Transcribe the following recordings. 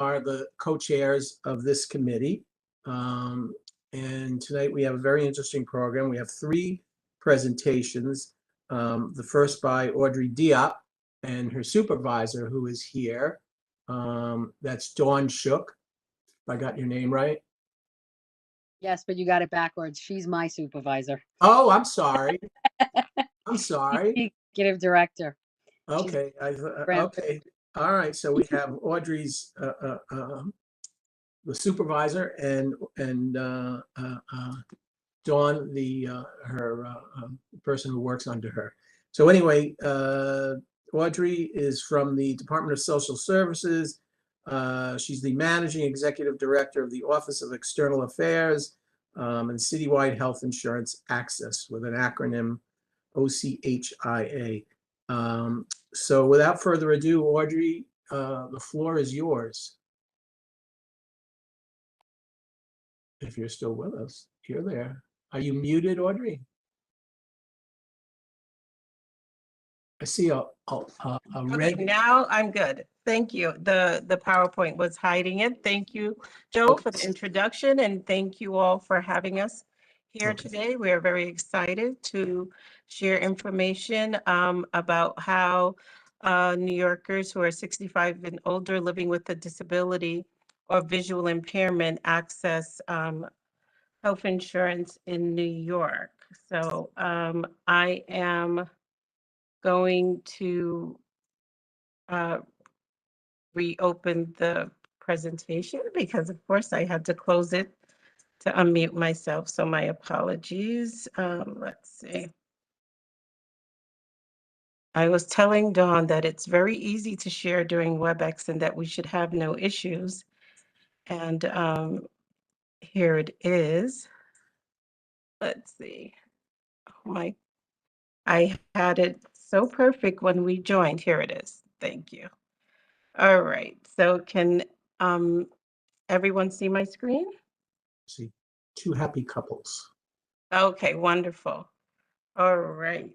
are the co-chairs of this committee. And tonight we have a very interesting program. We have 3 presentations. The first by Audrey Diop and her supervisor, who is here. That's Dawn Shook. If I got your name right. Yes, but you got it backwards. She's my supervisor. Oh, I'm sorry. I'm sorry. Executive director. Okay. Okay. All right. So we have Audrey's the supervisor and Dawn, her person who works under her. So anyway, Audrey is from the Department of Social Services. She's the managing executive director of the Office of External Affairs and Citywide Health Insurance Access, with an acronym OCHIA. So without further ado, Audrey, the floor is yours. If you're still with us, you're there. Are you muted, Audrey? I see a red. Okay, now I'm good. Thank you. The PowerPoint was hiding it. Thank you, Joe, for the introduction, and thank you all for having us here today. We are very excited to share information about how New Yorkers who are 65 and older living with a disability or visual impairment access health insurance in New York. So I am going to reopen the presentation because, of course, I had to close it to unmute myself. So my apologies. Let's see. I was telling Dawn that it's very easy to share during WebEx and that we should have no issues. And here it is. Let's see. Oh, I had it so perfect when we joined. Here it is. Thank you. All right. So can everyone see my screen? See 2 happy couples. Okay, wonderful. All right.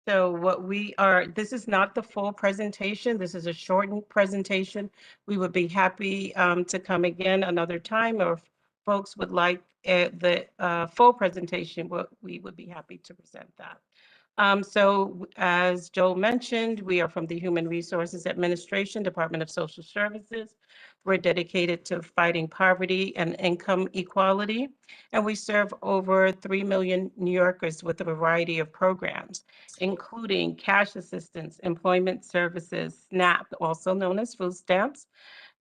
So what we are, this is not the full presentation. This is a shortened presentation. We would be happy to come again another time, or if folks would like the full presentation, we would be happy to present that. So as Joel mentioned, we are from the Human Resources Administration, Department of Social Services. We're dedicated to fighting poverty and income equality, and we serve over 3 million New Yorkers with a variety of programs, including cash assistance, employment services, SNAP, also known as food stamps,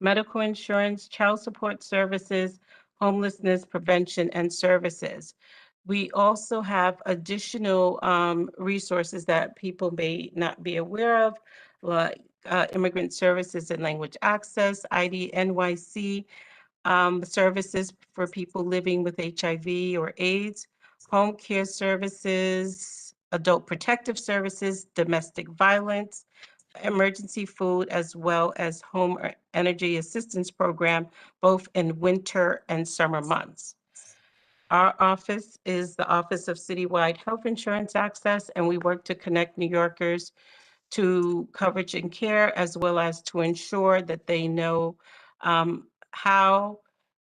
medical insurance, child support services, homelessness prevention and services. We also have additional resources that people may not be aware of, like immigrant services and language access, ID NYC services for people living with HIV or AIDS, home care services, adult protective services, domestic violence, emergency food, as well as home energy assistance program, both in winter and summer months. Our office is the Office of Citywide Health Insurance Access, and we work to connect New Yorkers to coverage and care, as well as to ensure that they know how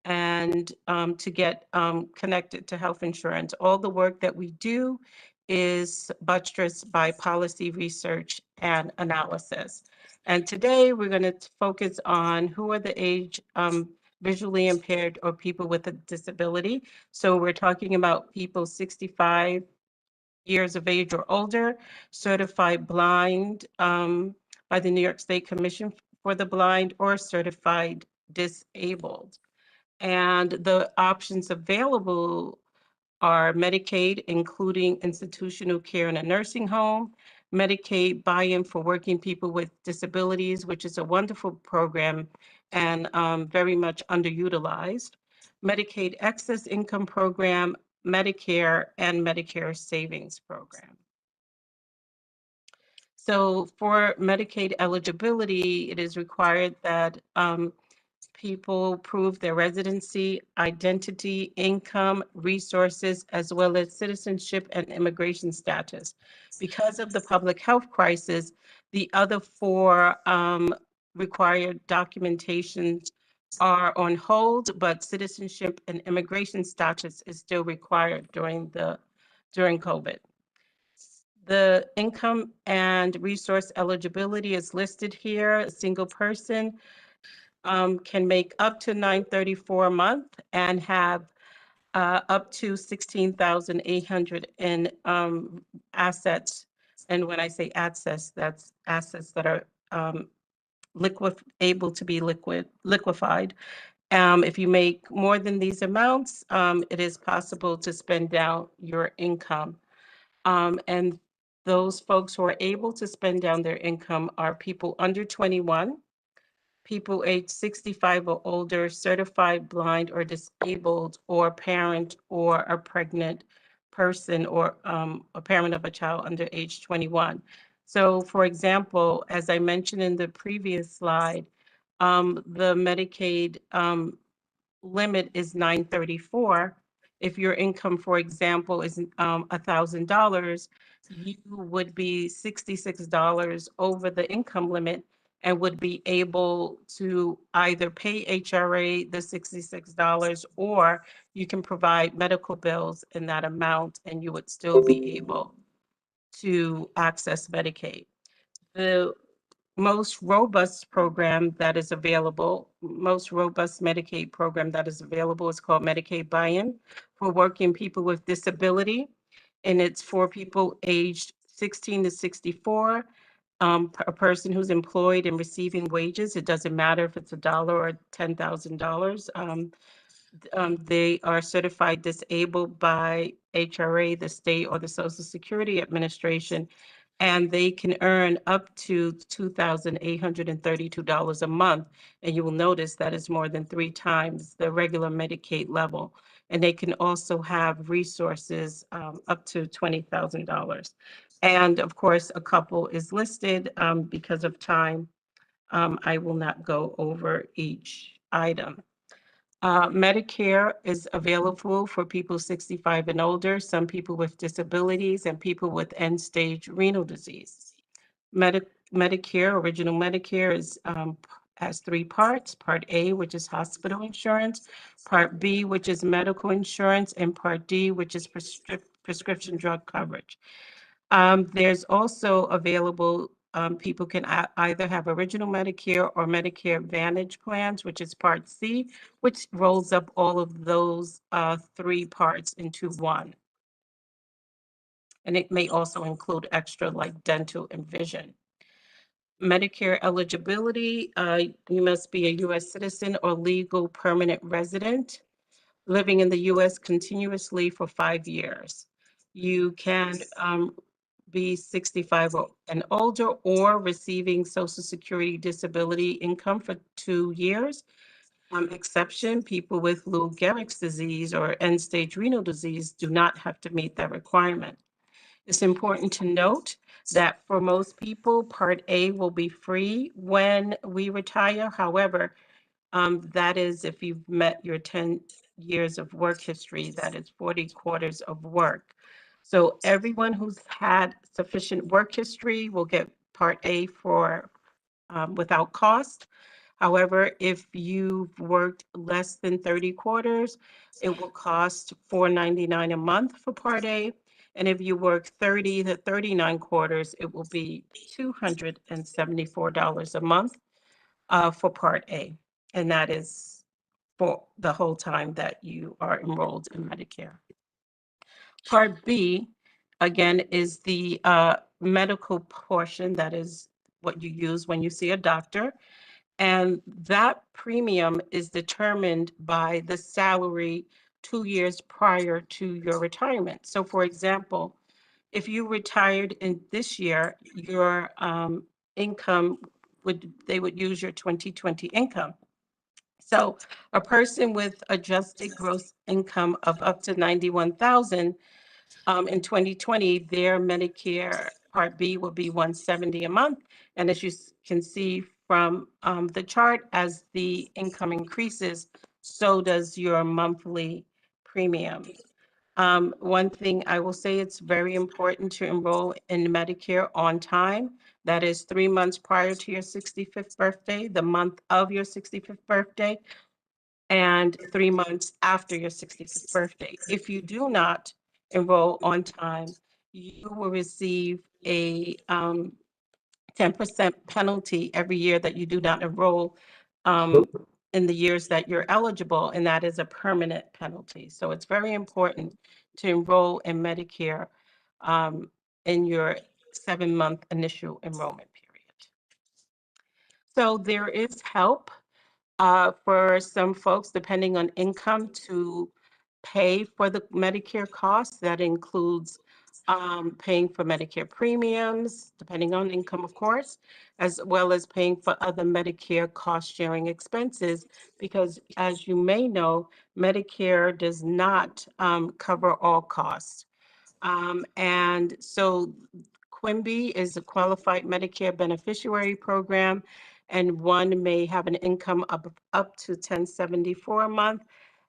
and to get connected to health insurance. All the work that we do is buttressed by policy research and analysis. And today we're going to focus on who are the age visually impaired or people with a disability. So we're talking about people 65 years of age or older, certified blind by the New York State Commission for the Blind, or certified disabled. And the options available are Medicaid, including institutional care in a nursing home, Medicaid buy-in for working people with disabilities, which is a wonderful program and very much underutilized, Medicaid excess income program, Medicare, and Medicare savings program. So for Medicaid eligibility, it is required that people prove their residency, identity, income, resources, as well as citizenship and immigration status. Because of the public health crisis, the other 4 required documentations are on hold, but citizenship and immigration status is still required during COVID. The income and resource eligibility is listed here. A single person can make up to $934 a month and have up to 16,800 in assets. And when I say assets, that's assets that are able to be liquefied. If you make more than these amounts, it is possible to spend down your income. And those folks who are able to spend down their income are people under 21, people age 65 or older, certified blind or disabled, or parent or a pregnant person, or a parent of a child under age 21. So for example, as I mentioned in the previous slide, the Medicaid limit is $934. If your income, for example, is $1,000, you would be $66 over the income limit and would be able to either pay HRA the $66, or you can provide medical bills in that amount and you would still be able to access Medicaid. The most robust program that is available, most robust Medicaid program that is available is called Medicaid buy-in for working people with disability. And it's for people aged 16 to 64, a person who's employed and receiving wages. It doesn't matter if it's $1 or $10,000. They are certified disabled by HRA, the state, or the Social Security Administration, and they can earn up to $2,832 a month. And you will notice that is more than 3 times the regular Medicaid level. And they can also have resources up to $20,000. And of course, a couple is listed because of time. I will not go over each item. Medicare is available for people 65 and older, some people with disabilities, and people with end-stage renal disease. Medicare, original Medicare, has 3 parts. Part A, which is hospital insurance, Part B, which is medical insurance, and Part D, which is prescription drug coverage. There's also available, people can either have original Medicare or Medicare Advantage plans, which is Part C, which rolls up all of those 3 parts into one. And it may also include extra like dental and vision. Medicare eligibility, you must be a U.S. citizen or legal permanent resident living in the U.S. continuously for 5 years. You can be 65 and older or receiving Social Security disability income for 2 years. Exception, people with Lou Gehrig's disease or end-stage renal disease do not have to meet that requirement. It's important to note that for most people, Part A will be free when we retire. However, that is if you've met your 10 years of work history, that is 40 quarters of work. So everyone who's had sufficient work history will get Part A for without cost. However, if you've worked less than 30 quarters, it will cost $4.99 a month for Part A. And if you work 30 to 39 quarters, it will be $274 a month for Part A. And that is for the whole time that you are enrolled in Medicare. Part B, again, is the medical portion. That is what you use when you see a doctor. And that premium is determined by the salary 2 years prior to your retirement. So for example, if you retired in this year, your income they would use your 2020 income. So a person with adjusted gross income of up to $91,000 in 2020, their Medicare Part B will be $170 a month. And as you can see from the chart, as the income increases, so does your monthly premium. One thing I will say, it's very important to enroll in Medicare on time. That is 3 months prior to your 65th birthday, the month of your 65th birthday, and 3 months after your 65th birthday. If you do not enroll on time, you will receive a 10% penalty every year that you do not enroll in the years that you're eligible, and that is a permanent penalty. So it's very important to enroll in Medicare in your 7-month initial enrollment period. So there is help for some folks, depending on income, to pay for the Medicare costs. That includes paying for Medicare premiums, depending on income, of course, as well as paying for other Medicare cost-sharing expenses, because as you may know, Medicare does not cover all costs. And so QIMBY is a qualified Medicare beneficiary program, and one may have an income of up to $1074 a month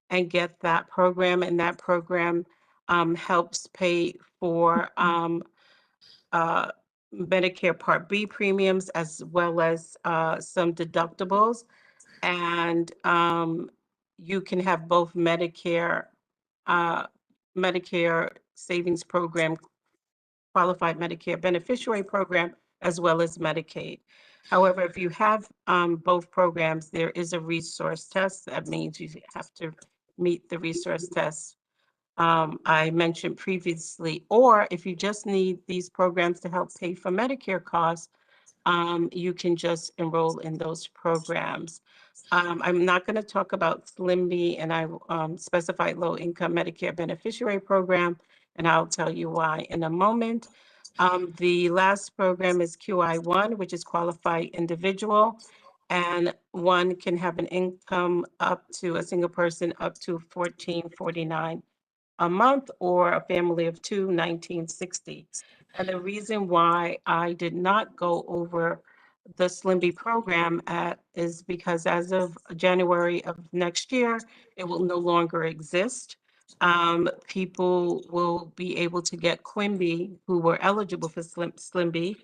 and get that program, and that program helps pay for Medicare Part B premiums, as well as some deductibles. And you can have both Medicare Savings Program, qualified Medicare beneficiary program, as well as Medicaid. However, if you have both programs, there is a resource test. That means you have to meet the resource test I mentioned previously, or if you just need these programs to help pay for Medicare costs, you can just enroll in those programs. I'm not going to talk about SLIMB, and I specified low-income Medicare beneficiary program, and I'll tell you why in a moment. The last program is QI1, which is qualified individual, and one can have an income up to a single person up to $1449 a month, or a family of two, $1960. And the reason why I did not go over the SLIMB program is because as of January of next year, it will no longer exist. People will be able to get QIMBY who were eligible for SLIMB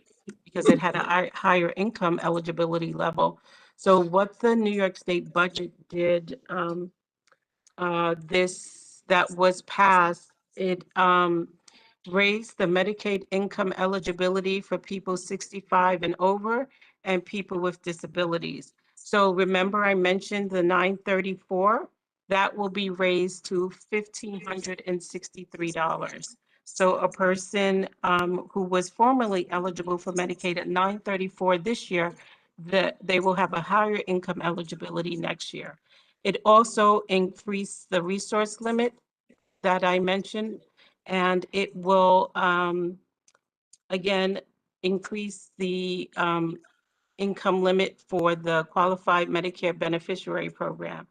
because it had a higher income eligibility level. So what the New York State budget did, that was passed, it raised the Medicaid income eligibility for people 65 and over and people with disabilities. So remember I mentioned the 934, that will be raised to $1,563. So a person who was formerly eligible for Medicaid at 934 this year, they will have a higher income eligibility next year. It also increased the resource limit that I mentioned, and it will, again, increase the income limit for the qualified Medicare beneficiary program.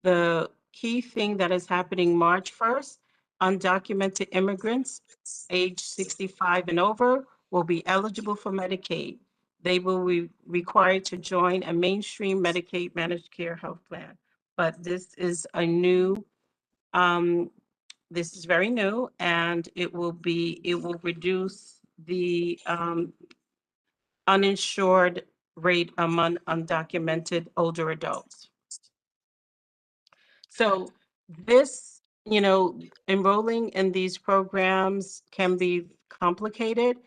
The key thing that is happening March 1st, undocumented immigrants age 65 and over will be eligible for Medicaid. They will be required to join a mainstream Medicaid managed care health plan. But this is a new, this is very new, and it will reduce the uninsured rate among undocumented older adults. So this, enrolling in these programs can be complicated.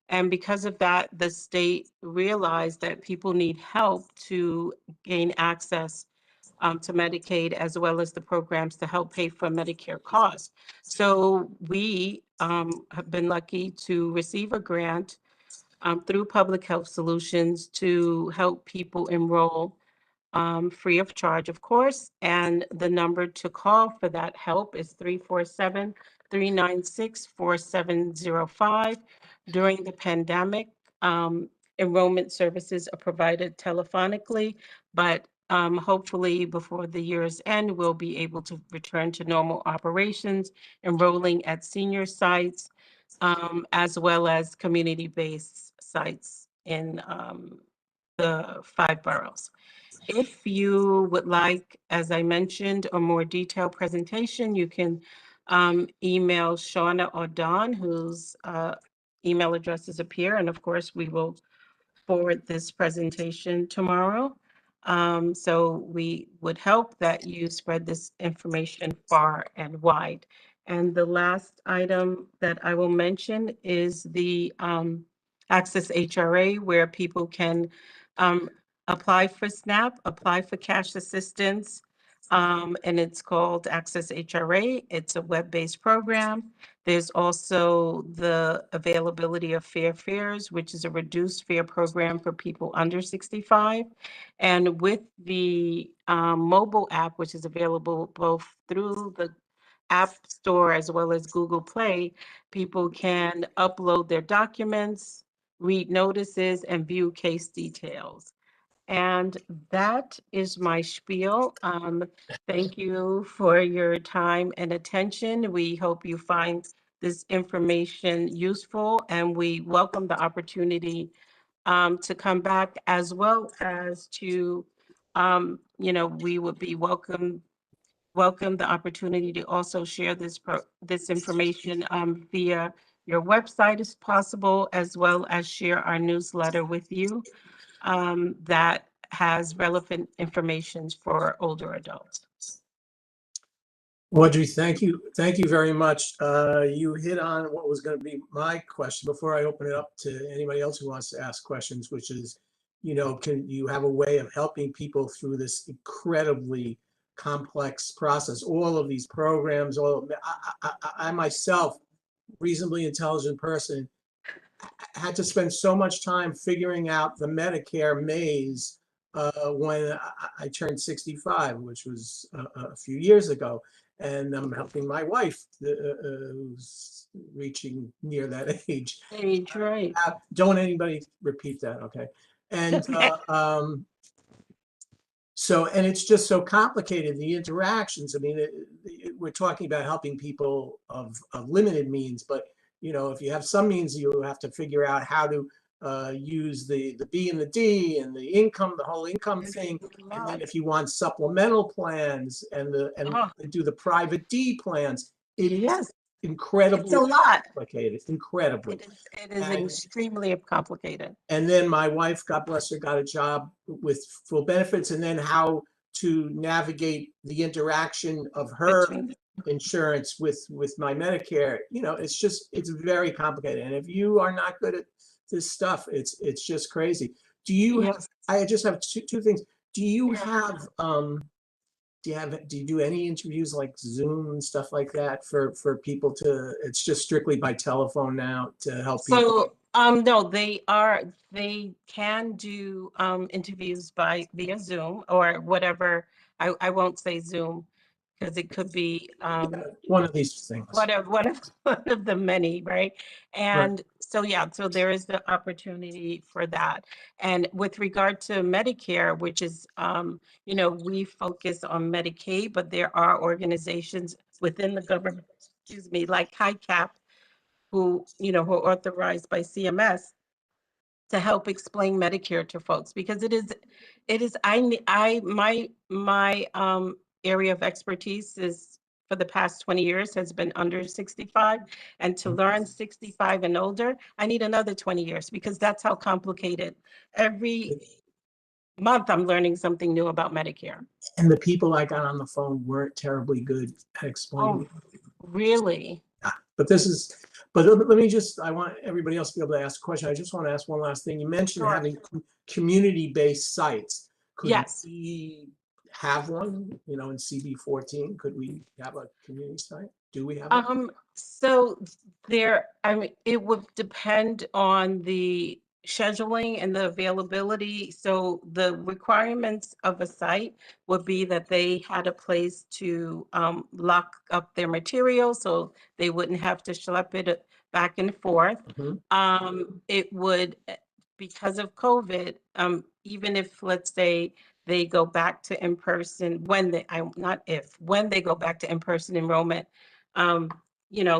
And because of that, the state realized that people need help to gain access to Medicaid, as well as the programs to help pay for Medicare costs. So we have been lucky to receive a grant through Public Health Solutions to help people enroll free of charge, of course. And the number to call for that help is 347-396-4705. During the pandemic, enrollment services are provided telephonically, but hopefully before the year's end, we'll be able to return to normal operations, enrolling at senior sites, as well as community-based sites in the 5 boroughs. If you would like, as I mentioned, a more detailed presentation, you can email Shauna or Dawn, who's email addresses appear. And of course, we will forward this presentation tomorrow. So we would hope that you spread this information far and wide. And the last item that I will mention is the Access HRA, where people can apply for SNAP, apply for cash assistance, and it's called Access HRA. It's a web-based program. There's also the availability of fair fares, which is a reduced fare program for people under 65. And with the mobile app, which is available both through the App Store as well as Google Play, people can upload their documents, read notices, and view case details. And that is my spiel. Thank you for your time and attention. We hope you find this information useful, and we welcome the opportunity to come back, as well as to, we would be welcome the opportunity to also share this information via your website as possible, as well as share our newsletter with you that has relevant information for older adults. Audrey, thank you. Thank you very much. You hit on what was going to be my question before I open it up to anybody else who wants to ask questions, which is, can you have a way of helping people through this incredibly complex process? All of these programs, I myself, reasonably intelligent person, had to spend so much time figuring out the Medicare maze when I turned 65, which was a few years ago. And I'm helping my wife, who's reaching near that age. Age, right. Don't anybody repeat that, okay? And and it's just so complicated, the interactions. I mean, we're talking about helping people of limited means, but if you have some means, you have to figure out how to use the B and the D and the income, the whole income thing. And then if you want supplemental plans and do the private D plans, it is incredibly it's a lot. complicated. It's incredibly. It is extremely complicated. And then my wife, God bless her, got a job with full benefits, and then how to navigate the interaction of her insurance with my Medicare. It's very complicated. And if you are not good at this stuff, it's just crazy. Do you I just have two things. Do you have do you do any interviews like Zoom and stuff like that for people to, it's just strictly by telephone now to help people? No, they can do interviews via Zoom or whatever. I won't say Zoom because it could be one of these things. one of the many, right? And so there is the opportunity for that. And with regard to Medicare, which is we focus on Medicaid, but there are organizations within the government, like HICAP, who are authorized by CMS to help explain Medicare to folks, because my area of expertise is, for the past 20 years, has been under 65, and to learn 65 and older, I need another 20 years, because that's how complicated. Every month I'm learning something new about Medicare. And the people I got on the phone weren't terribly good at explaining. Oh, really? But let me I want everybody else to be able to ask a question. I just want to ask one last thing. You mentioned having community-based sites. Could we have one, in CB14? Could we have a community site? Do we have it? So it would depend on the scheduling and the availability. So the requirements of a site would be that they had a place to lock up their material, so they wouldn't have to schlep it back and forth. It would, because of COVID, even if, let's say, they go back to in-person, when they go back to in-person enrollment,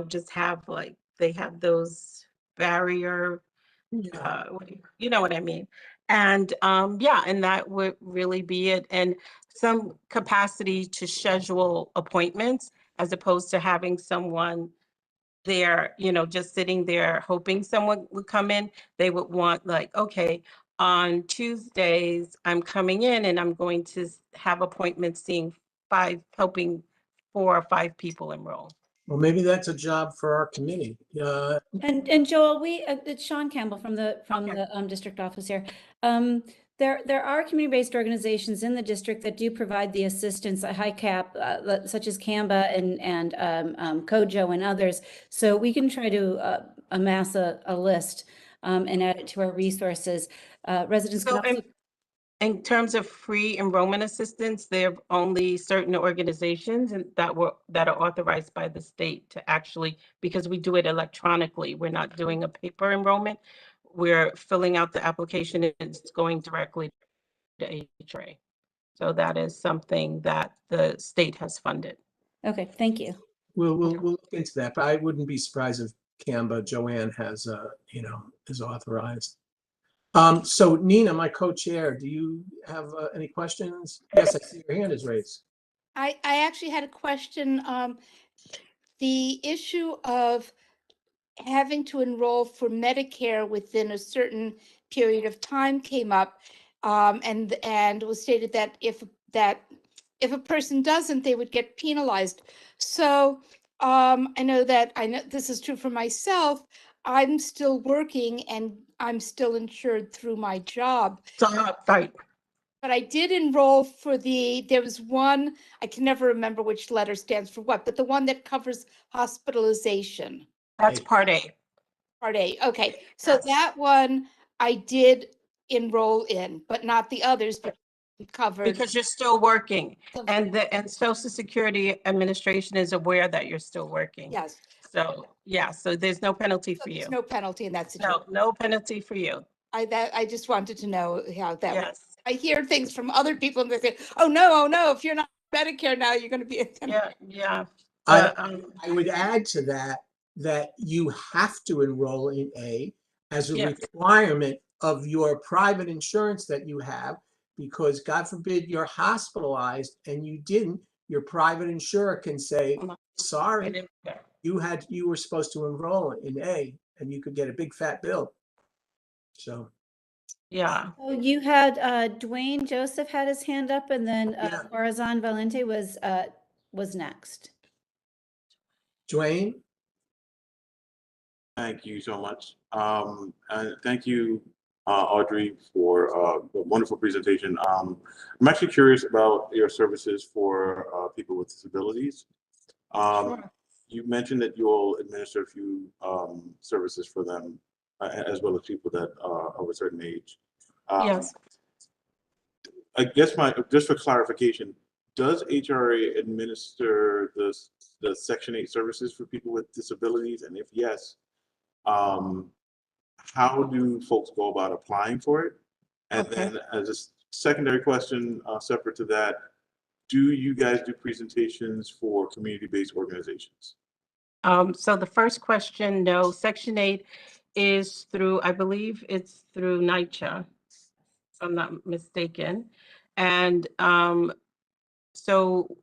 just have they have those barrier, you know what I mean? And and that would really be it. And some capacity to schedule appointments, as opposed to having someone they're, just sitting there hoping someone would come in. They would want like, okay, on Tuesdays, I'm coming in and I'm going to have appointments seeing helping 4 or 5 people enroll. Well, maybe that's a job for our committee. And Joel, it's Sean Campbell from the Okay. district office here. There are community-based organizations in the district that do provide the assistance at HICAP, such as CAMBA and COJO and others. So we can try to amass a list and add it to our resources. Residents can So also. in terms of free enrollment assistance, there are only certain organizations that are authorized by the state to actually, because we do it electronically. We're not doing a paper enrollment. We're filling out the application and it's going directly to HRA. So that is something that the state has funded. Okay, thank you. We'll look into that, but I wouldn't be surprised if CAMBA, Joanne has, is authorized. So Nina, my co-chair, do you have any questions? Yes, I see your hand is raised. I actually had a question. The issue of having to enroll for Medicare within a certain period of time came up, and it was stated that if a person doesn't, they would get penalized. So I know this is true for myself. I'm still working and I'm still insured through my job. So, right. But I did enroll for there was one, I can never remember which letter stands for what, but the one that covers hospitalization. That's part A. Part A, okay. So Yes. that one I did enroll in, but not the others, but covered. Because you're still working So- and Social Security Administration is aware that you're still working. Yes. So, yeah, so there's no penalty So for you. there's no penalty in that situation. No penalty for you. I just wanted to know how that was. Yes. I hear things from other people and they say, oh no, if you're not Medicare now, you're going to be. Yeah. I would add to that you have to enroll in A as a Yes. requirement of your private insurance that you have, because God forbid you're hospitalized and you didn't, your private insurer can say, sorry, you were supposed to enroll in A, and you could get a big fat bill. Yeah. Oh, you had Dwayne Joseph had his hand up, and then Yeah. Corazon Valente was next. Dwayne? Thank you so much. And thank you, Audrey, for the wonderful presentation. I'm actually curious about your services for people with disabilities. Sure. You mentioned that you'll administer a few services for them, as well as people that are of a certain age. Yes. I guess just for clarification, does HRA administer the Section 8 services for people with disabilities? And if yes, how do folks go about applying for it? And then as a secondary question, separate to that, do you guys do presentations for community-based organizations? So the first question, no, Section 8 is through, I believe it's through NYCHA, if I'm not mistaken. And so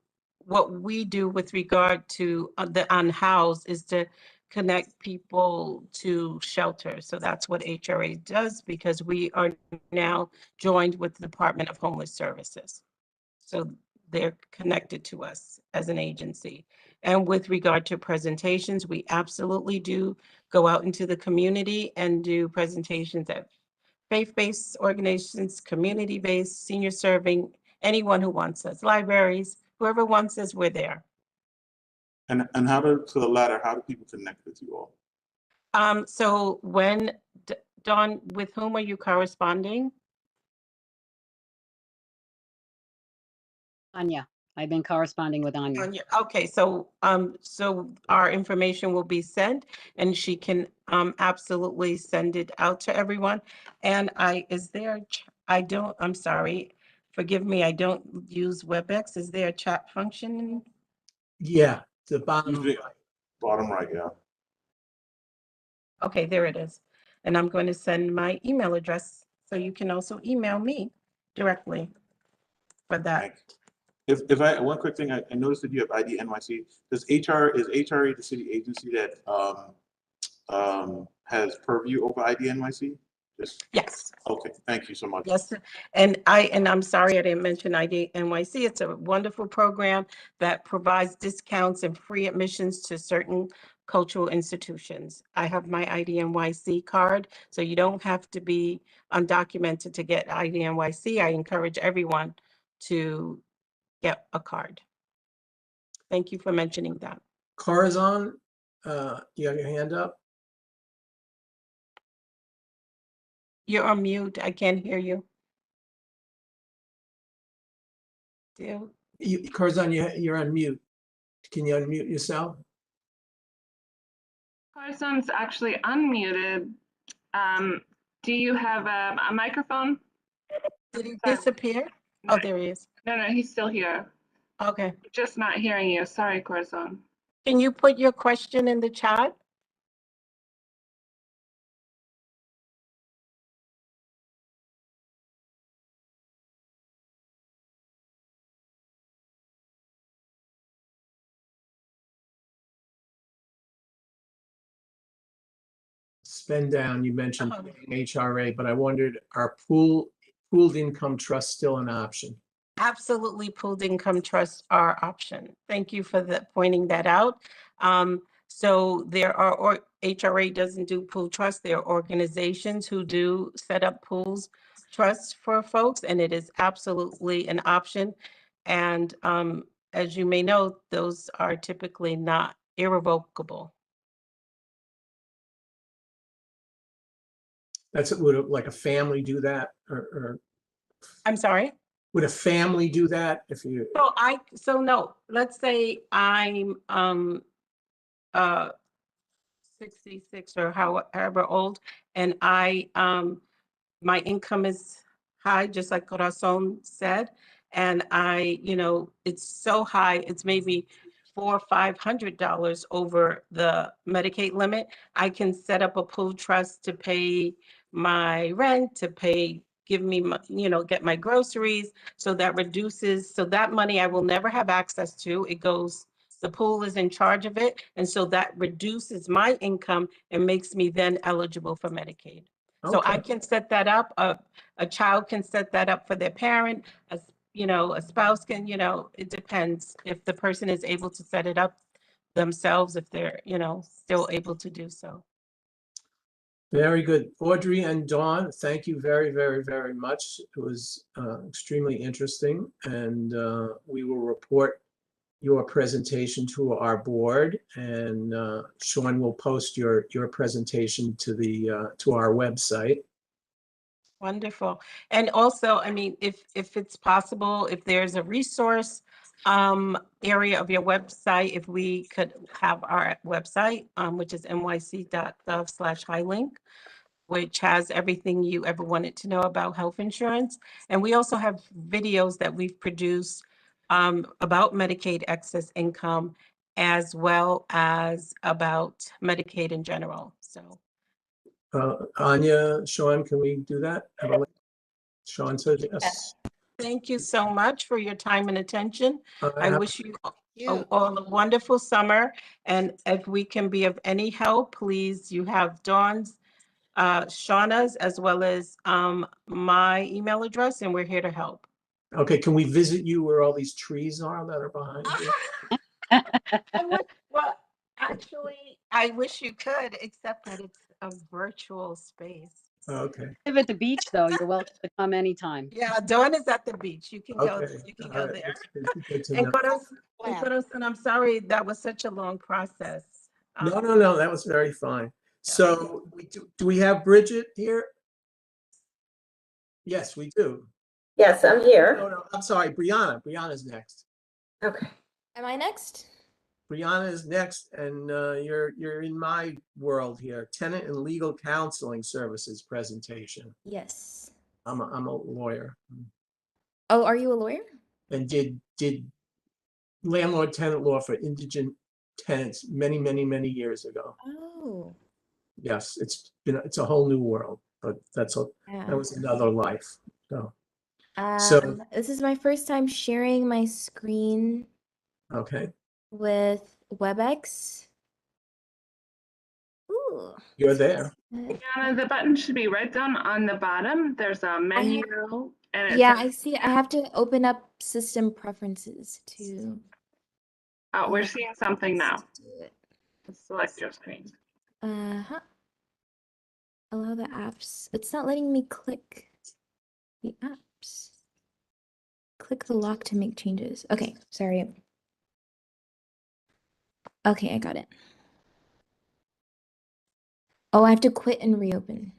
what we do with regard to the unhoused is to connect people to shelter. So that's what HRA does, because we are now joined with the Department of Homeless Services. So they're connected to us as an agency. And with regard to presentations, we absolutely do go out into the community and do presentations at faith-based organizations, community-based, senior serving, anyone who wants us, libraries, whoever wants us, we're there. And to the latter, how do people connect with you all? So when, Dawn, with whom are you corresponding? Anya. I've been corresponding with Anya. Okay, so our information will be sent and she can absolutely send it out to everyone. And I'm sorry, forgive me, I don't use WebEx. Is there a chat function? Yeah, the bottom Usually- right. Bottom right, yeah. Okay, there it is. And I'm going to send my email address so you can also email me directly for that. One quick thing, I noticed that you have ID NYC. Is HRA the city agency that has purview over ID NYC? Yes. Okay, thank you so much. Yes, and I'm sorry I didn't mention ID NYC. It's a wonderful program that provides discounts and free admissions to certain cultural institutions. I have my ID NYC card, so you don't have to be undocumented to get ID NYC. I encourage everyone to get a card. Thank you for mentioning that. Corazon, you have your hand up? You're on mute. I can't hear you. Corazon, you're on mute. Can you unmute yourself? Carson's actually unmuted. Do you have a microphone? Did he disappear? Oh, there he is. No, he's still here. Okay. Just not hearing you. Sorry, Carson. Can you put your question in the chat? Spend down, you mentioned HRA, but I wondered, are pooled income trusts still an option? Absolutely, pooled income trusts are option. Thank you for pointing that out. So there are, or HRA doesn't do pool trusts. There are organizations who do set up pools trusts for folks, and it is absolutely an option. And as you may know, those are typically not irrevocable. That's would like a family do that, or I'm sorry? would a family do that if you? So no, let's say I'm 66 or however old, and my income is high, just like Corazon said, and it's so high, it's maybe $400 or $500 over the Medicaid limit. I can set up a pool trust to pay my rent, to give me my, get my groceries. So that reduces, so that money I will never have access to. It goes, the pool is in charge of it. And so that reduces my income and makes me then eligible for Medicaid. So I can set that up. A child can set that up for their parent. A spouse can, it depends if the person is able to set it up themselves, if they're, still able to do so. Very good. Audrey and Dawn, thank you very, very, very much. It was extremely interesting, and we will report your presentation to our board, and Sean will post your presentation to our website. Wonderful. And also, I mean, if it's possible, if there's a resource area of your website, if we could have our website, which is nyc.gov/highlink, which has everything you ever wanted to know about health insurance. And we also have videos that we've produced about Medicaid excess income, as well as about Medicaid in general. So Anya, Sean, can we do that? Sean says yes. thank you so much for your time and attention. I wish you You. all a wonderful summer. And if we can be of any help, please, you have Dawn's, Shauna's, as well as my email address, and we're here to help. Okay, can we visit you where all these trees are that are behind you? Well, actually, I wish you could, except that it's a virtual space. Okay. Live at the beach, though. You're welcome to come anytime. Yeah, Dawn is at the beach. You can go. Okay. You can All go right. there. Good to And know. Corazon, I'm sorry that was such a long process. No, that was very fine. So do we have Bridgette here? Yes, we do. Yes, I'm here. No, I'm sorry, Brianna. Brianna's next. Okay. Am I next? Brianna is next, and you're in my world here. Tenant and legal counseling services presentation. Yes. I'm a lawyer. Oh, are you a lawyer? And did landlord tenant law for indigent tenants many, many, many years ago. Oh. Yes, it's a whole new world, but that was another life. So So- This is my first time sharing my screen Okay, with WebEx. Ooh. you're there. Brianna, the button should be right down on the bottom. There's a menu and it Yeah, says, I see. I have to open up system preferences to oh, we're seeing something now. do it. Select your screen. Uh-huh. Allow the apps. It's not letting me click the apps. Click the lock to make changes. Okay, sorry. Okay, I got it. Oh, I have to quit and reopen.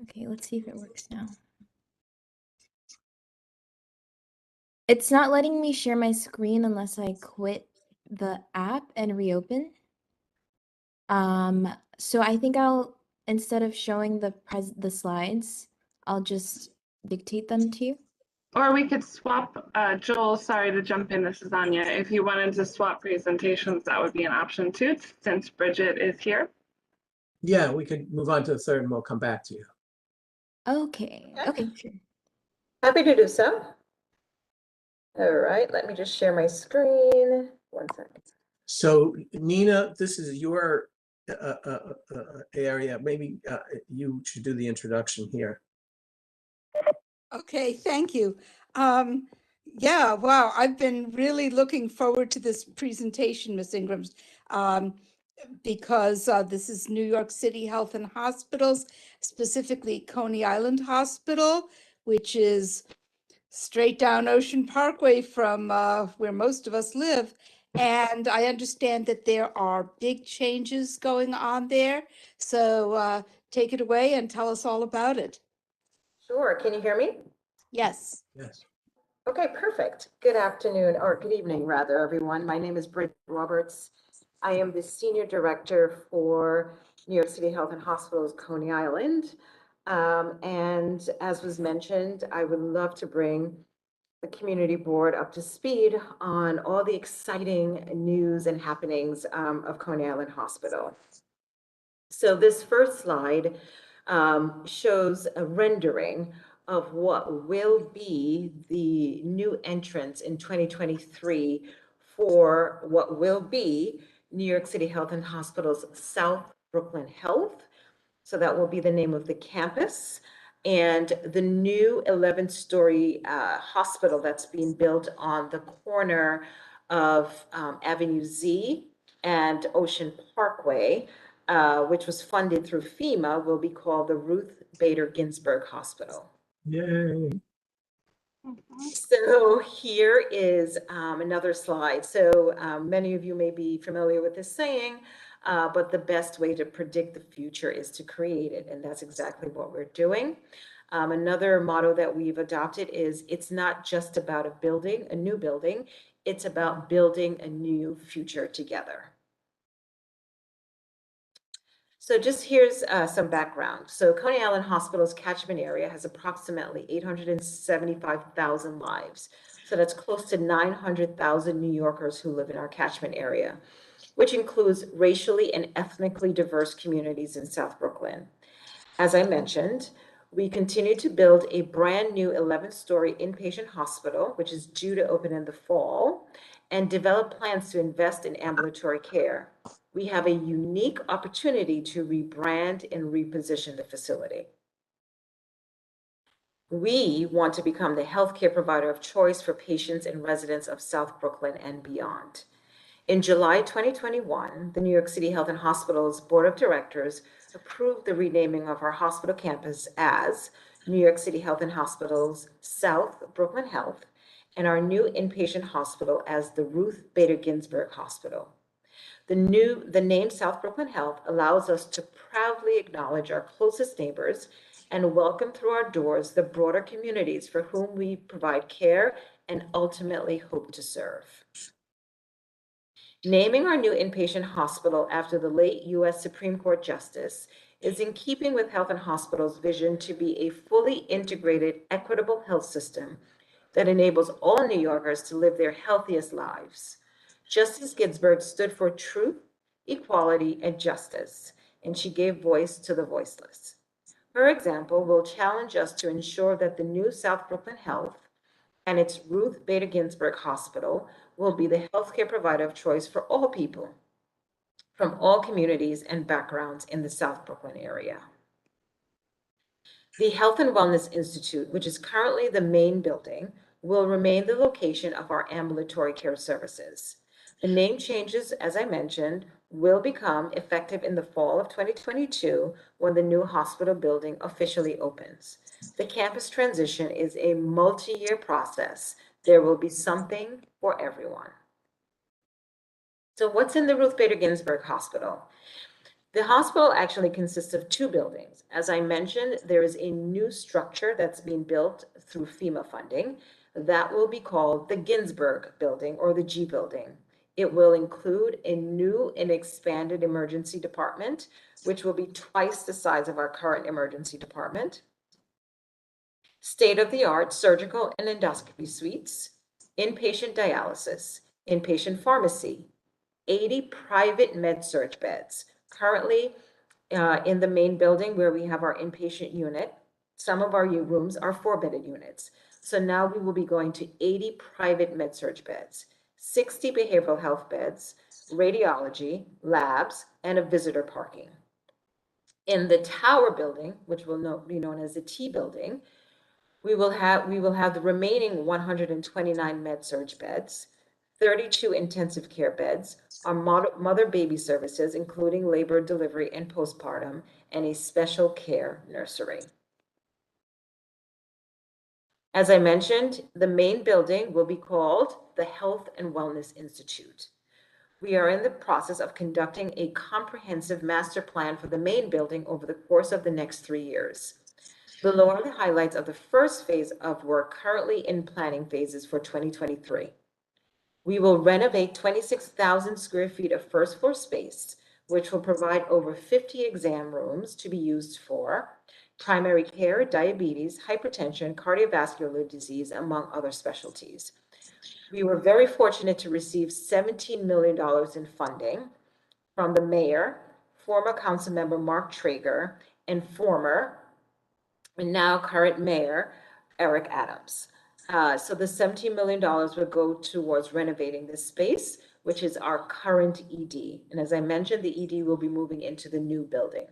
Okay, let's see if it works now. It's not letting me share my screen unless I quit the app and reopen. So I think instead of showing the slides, I'll just dictate them to you. Or we could swap, Joel, sorry to jump in, this is Anya. If you wanted to swap presentations, that would be an option too, since Bridgette is here. Yeah, we could move on to the third and we'll come back to you. Okay, sure. Happy to do so. All right, let me just share my screen. 1 second. So Nina, this is your area. Maybe you should do the introduction here. Okay, thank you. Yeah, wow, I've been really looking forward to this presentation, Ms. Ingram, because this is New York City Health and Hospitals, specifically Coney Island Hospital, which is straight down Ocean Parkway from where most of us live. And I understand that there are big changes going on there. So take it away and tell us all about it. Sure, can you hear me? Yes. Yes. Okay, perfect. Good afternoon, or good evening rather, everyone. My name is Bridgette Roberts. I am the Senior Director for New York City Health and Hospitals Coney Island. And as was mentioned, I would love to bring the community board up to speed on all the exciting news and happenings of Coney Island Hospital. So this first slide shows a rendering of what will be the new entrance in 2023 for what will be New York City Health and Hospitals South Brooklyn Health. So that will be the name of the campus. And the new 11-story hospital that's being built on the corner of Avenue Z and Ocean Parkway, which was funded through FEMA, will be called the Ruth Bader Ginsburg Hospital. Yay. So here is another slide. So many of you may be familiar with this saying, but the best way to predict the future is to create it. And that's exactly what we're doing. Another motto that we've adopted is it's not just about a new building, it's about building a new future together. So just here's some background. So Coney Island Hospital's catchment area has approximately 875,000 lives. So that's close to 900,000 New Yorkers who live in our catchment area, which includes racially and ethnically diverse communities in South Brooklyn. As I mentioned, we continue to build a brand new 11-story inpatient hospital, which is due to open in the fall, and develop plans to invest in ambulatory care. We have a unique opportunity to rebrand and reposition the facility. We want to become the healthcare provider of choice for patients and residents of South Brooklyn and beyond. In July 2021, the New York City Health and Hospitals Board of Directors approved the renaming of our hospital campus as New York City Health and Hospitals South Brooklyn Health, and our new inpatient hospital as the Ruth Bader Ginsburg Hospital. The name South Brooklyn Health allows us to proudly acknowledge our closest neighbors and welcome through our doors the broader communities for whom we provide care and ultimately hope to serve. Naming our new inpatient hospital after the late U.S. Supreme Court Justice is in keeping with Health and Hospitals' vision to be a fully integrated, equitable health system that enables all New Yorkers to live their healthiest lives. Justice Ginsburg stood for truth, equality, and justice, and she gave voice to the voiceless. Her example will challenge us to ensure that the new South Brooklyn Health and its Ruth Bader Ginsburg Hospital will be the healthcare provider of choice for all people from all communities and backgrounds in the South Brooklyn area. The Health and Wellness Institute, which is currently the main building, will remain the location of our ambulatory care services. The name changes, as I mentioned, will become effective in the fall of 2022 when the new hospital building officially opens. The campus transition is a multi-year process. There will be something for everyone. So what's in the Ruth Bader Ginsburg Hospital? The hospital actually consists of two buildings. As I mentioned, there is a new structure that's being built through FEMA funding that will be called the Ginsburg Building or the G Building. It will include a new and expanded emergency department, which will be twice the size of our current emergency department, state-of-the-art surgical and endoscopy suites, inpatient dialysis, inpatient pharmacy, 80 private med-surg beds. Currently, in the main building where we have our inpatient unit, some of our rooms are 4-bedded units. So now we will be going to 80 private med-surg beds, 60 behavioral health beds, radiology, labs, and a visitor parking. In the tower building, which will be known as the T building, we will have the remaining 129 med-surg beds, 32 intensive care beds, our mother-baby services, including labor, delivery, and postpartum, and a special care nursery. As I mentioned, the main building will be called the Health and Wellness Institute. We are in the process of conducting a comprehensive master plan for the main building over the course of the next 3 years. Below are the highlights of the first phase of work currently in planning phases for 2023. We will renovate 26,000 square feet of first floor space, which will provide over 50 exam rooms to be used for primary care, diabetes, hypertension, cardiovascular disease, among other specialties. We were very fortunate to receive $17 million in funding from the mayor, former council member Mark Traeger, and now current mayor, Eric Adams. So the $17 million will go towards renovating this space, which is our current ED. And as I mentioned, the ED will be moving into the new building.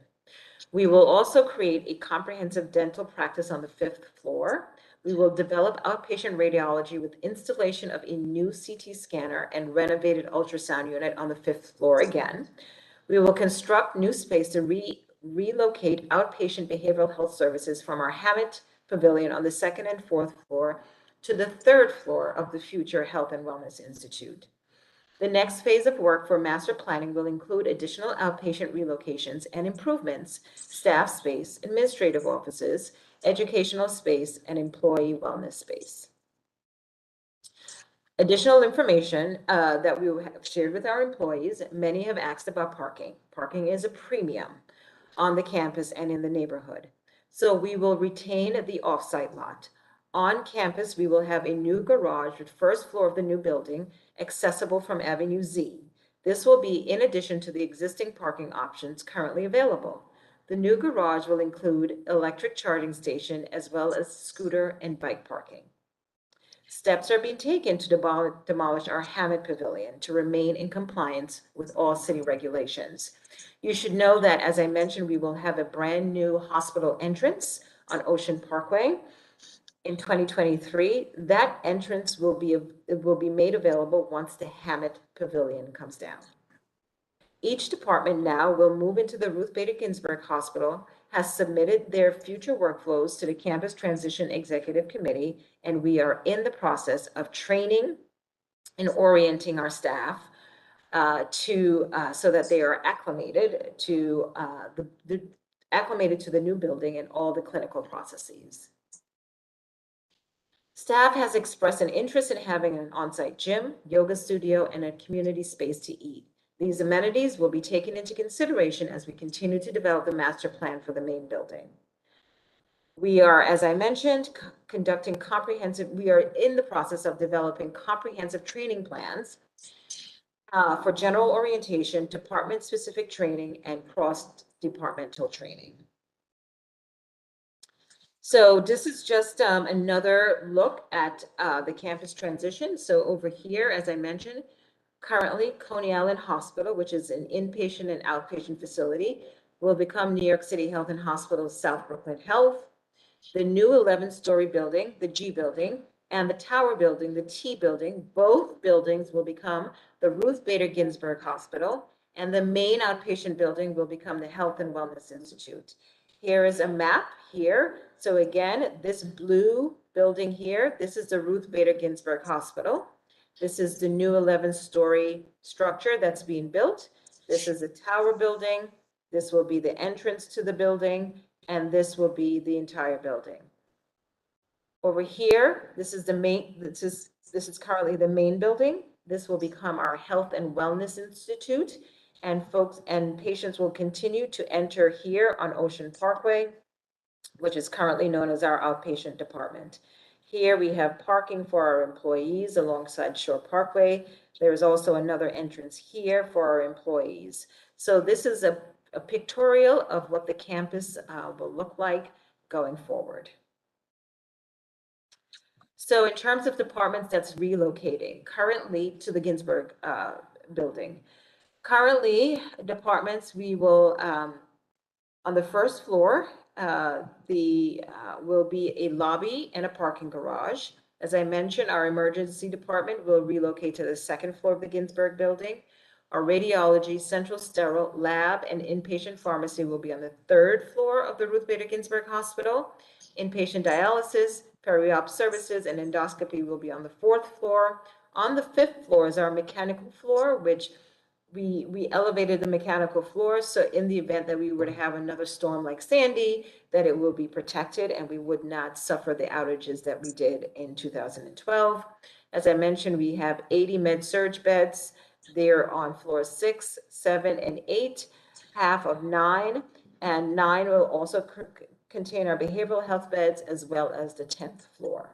We will also create a comprehensive dental practice on the 5th floor. We will develop outpatient radiology with installation of a new CT scanner and renovated ultrasound unit on the 5th floor again. We will construct new space to relocate outpatient behavioral health services from our Hammett Pavilion on the 2nd and 4th floor to the 3rd floor of the future Health and Wellness Institute. The next phase of work for master planning will include additional outpatient relocations and improvements, staff space, administrative offices, educational space, and employee wellness space. Additional information that we have shared with our employees, many have asked about parking. Parking is a premium on the campus and in the neighborhood. So we will retain the offsite lot. On campus, we will have a new garage with first floor of the new building, accessible from Avenue Z. This will be in addition to the existing parking options currently available. The new garage will include electric charging station as well as scooter and bike parking. Steps are being taken to demolish our Hammett Pavilion to remain in compliance with all city regulations. You should know that, as I mentioned, we will have a brand new hospital entrance on Ocean Parkway. In 2023, that entrance will be made available once the Hammett Pavilion comes down. Each department now will move into the Ruth Bader Ginsburg Hospital, has submitted their future workflows to the Campus Transition Executive Committee, and we are in the process of training and orienting our staff so that they are acclimated to the new building and all the clinical processes. Staff has expressed an interest in having an on-site gym, yoga studio, and a community space to eat. These amenities will be taken into consideration as we continue to develop the master plan for the main building. We are, as I mentioned, we are in the process of developing comprehensive training plans for general orientation, department-specific training, and cross-departmental training. So this is just another look at the campus transition. So over here, as I mentioned, currently Coney Island Hospital, which is an inpatient and outpatient facility, will become New York City Health and Hospitals South Brooklyn Health. The new 11-story building, the G building, and the tower building, the T building, both buildings will become the Ruth Bader Ginsburg Hospital, and the main outpatient building will become the Health and Wellness Institute. Here is a map here. So again, this blue building here, this is the Ruth Bader Ginsburg Hospital. This is the new 11-story structure that's being built. This is a tower building. This will be the entrance to the building, and this will be the entire building. Over here, this is the main, this is currently the main building. This will become our Health and Wellness Institute, and folks and patients will continue to enter here on Ocean Parkway, which is currently known as our outpatient department. Here we have parking for our employees alongside Shore Parkway. There is also another entrance here for our employees. So this is a pictorial of what the campus will look like going forward. So in terms of departments that's relocating currently to the Ginsburg building, currently departments we will, on the first floor, will be a lobby and a parking garage. As I mentioned, our emergency department will relocate to the second floor of the Ginsburg building. Our radiology, central sterile, lab, and inpatient pharmacy will be on the third floor of the Ruth Bader Ginsburg Hospital. Inpatient dialysis, peri-op services, and endoscopy will be on the fourth floor. On the fifth floor is our mechanical floor, which we elevated the mechanical floor, so in the event that we were to have another storm like Sandy, that it will be protected and we would not suffer the outages that we did in 2012. As I mentioned, we have 80 med-surg beds. They're on floors 6, 7, and 8, half of 9, and 9 will also contain our behavioral health beds as well as the 10th floor.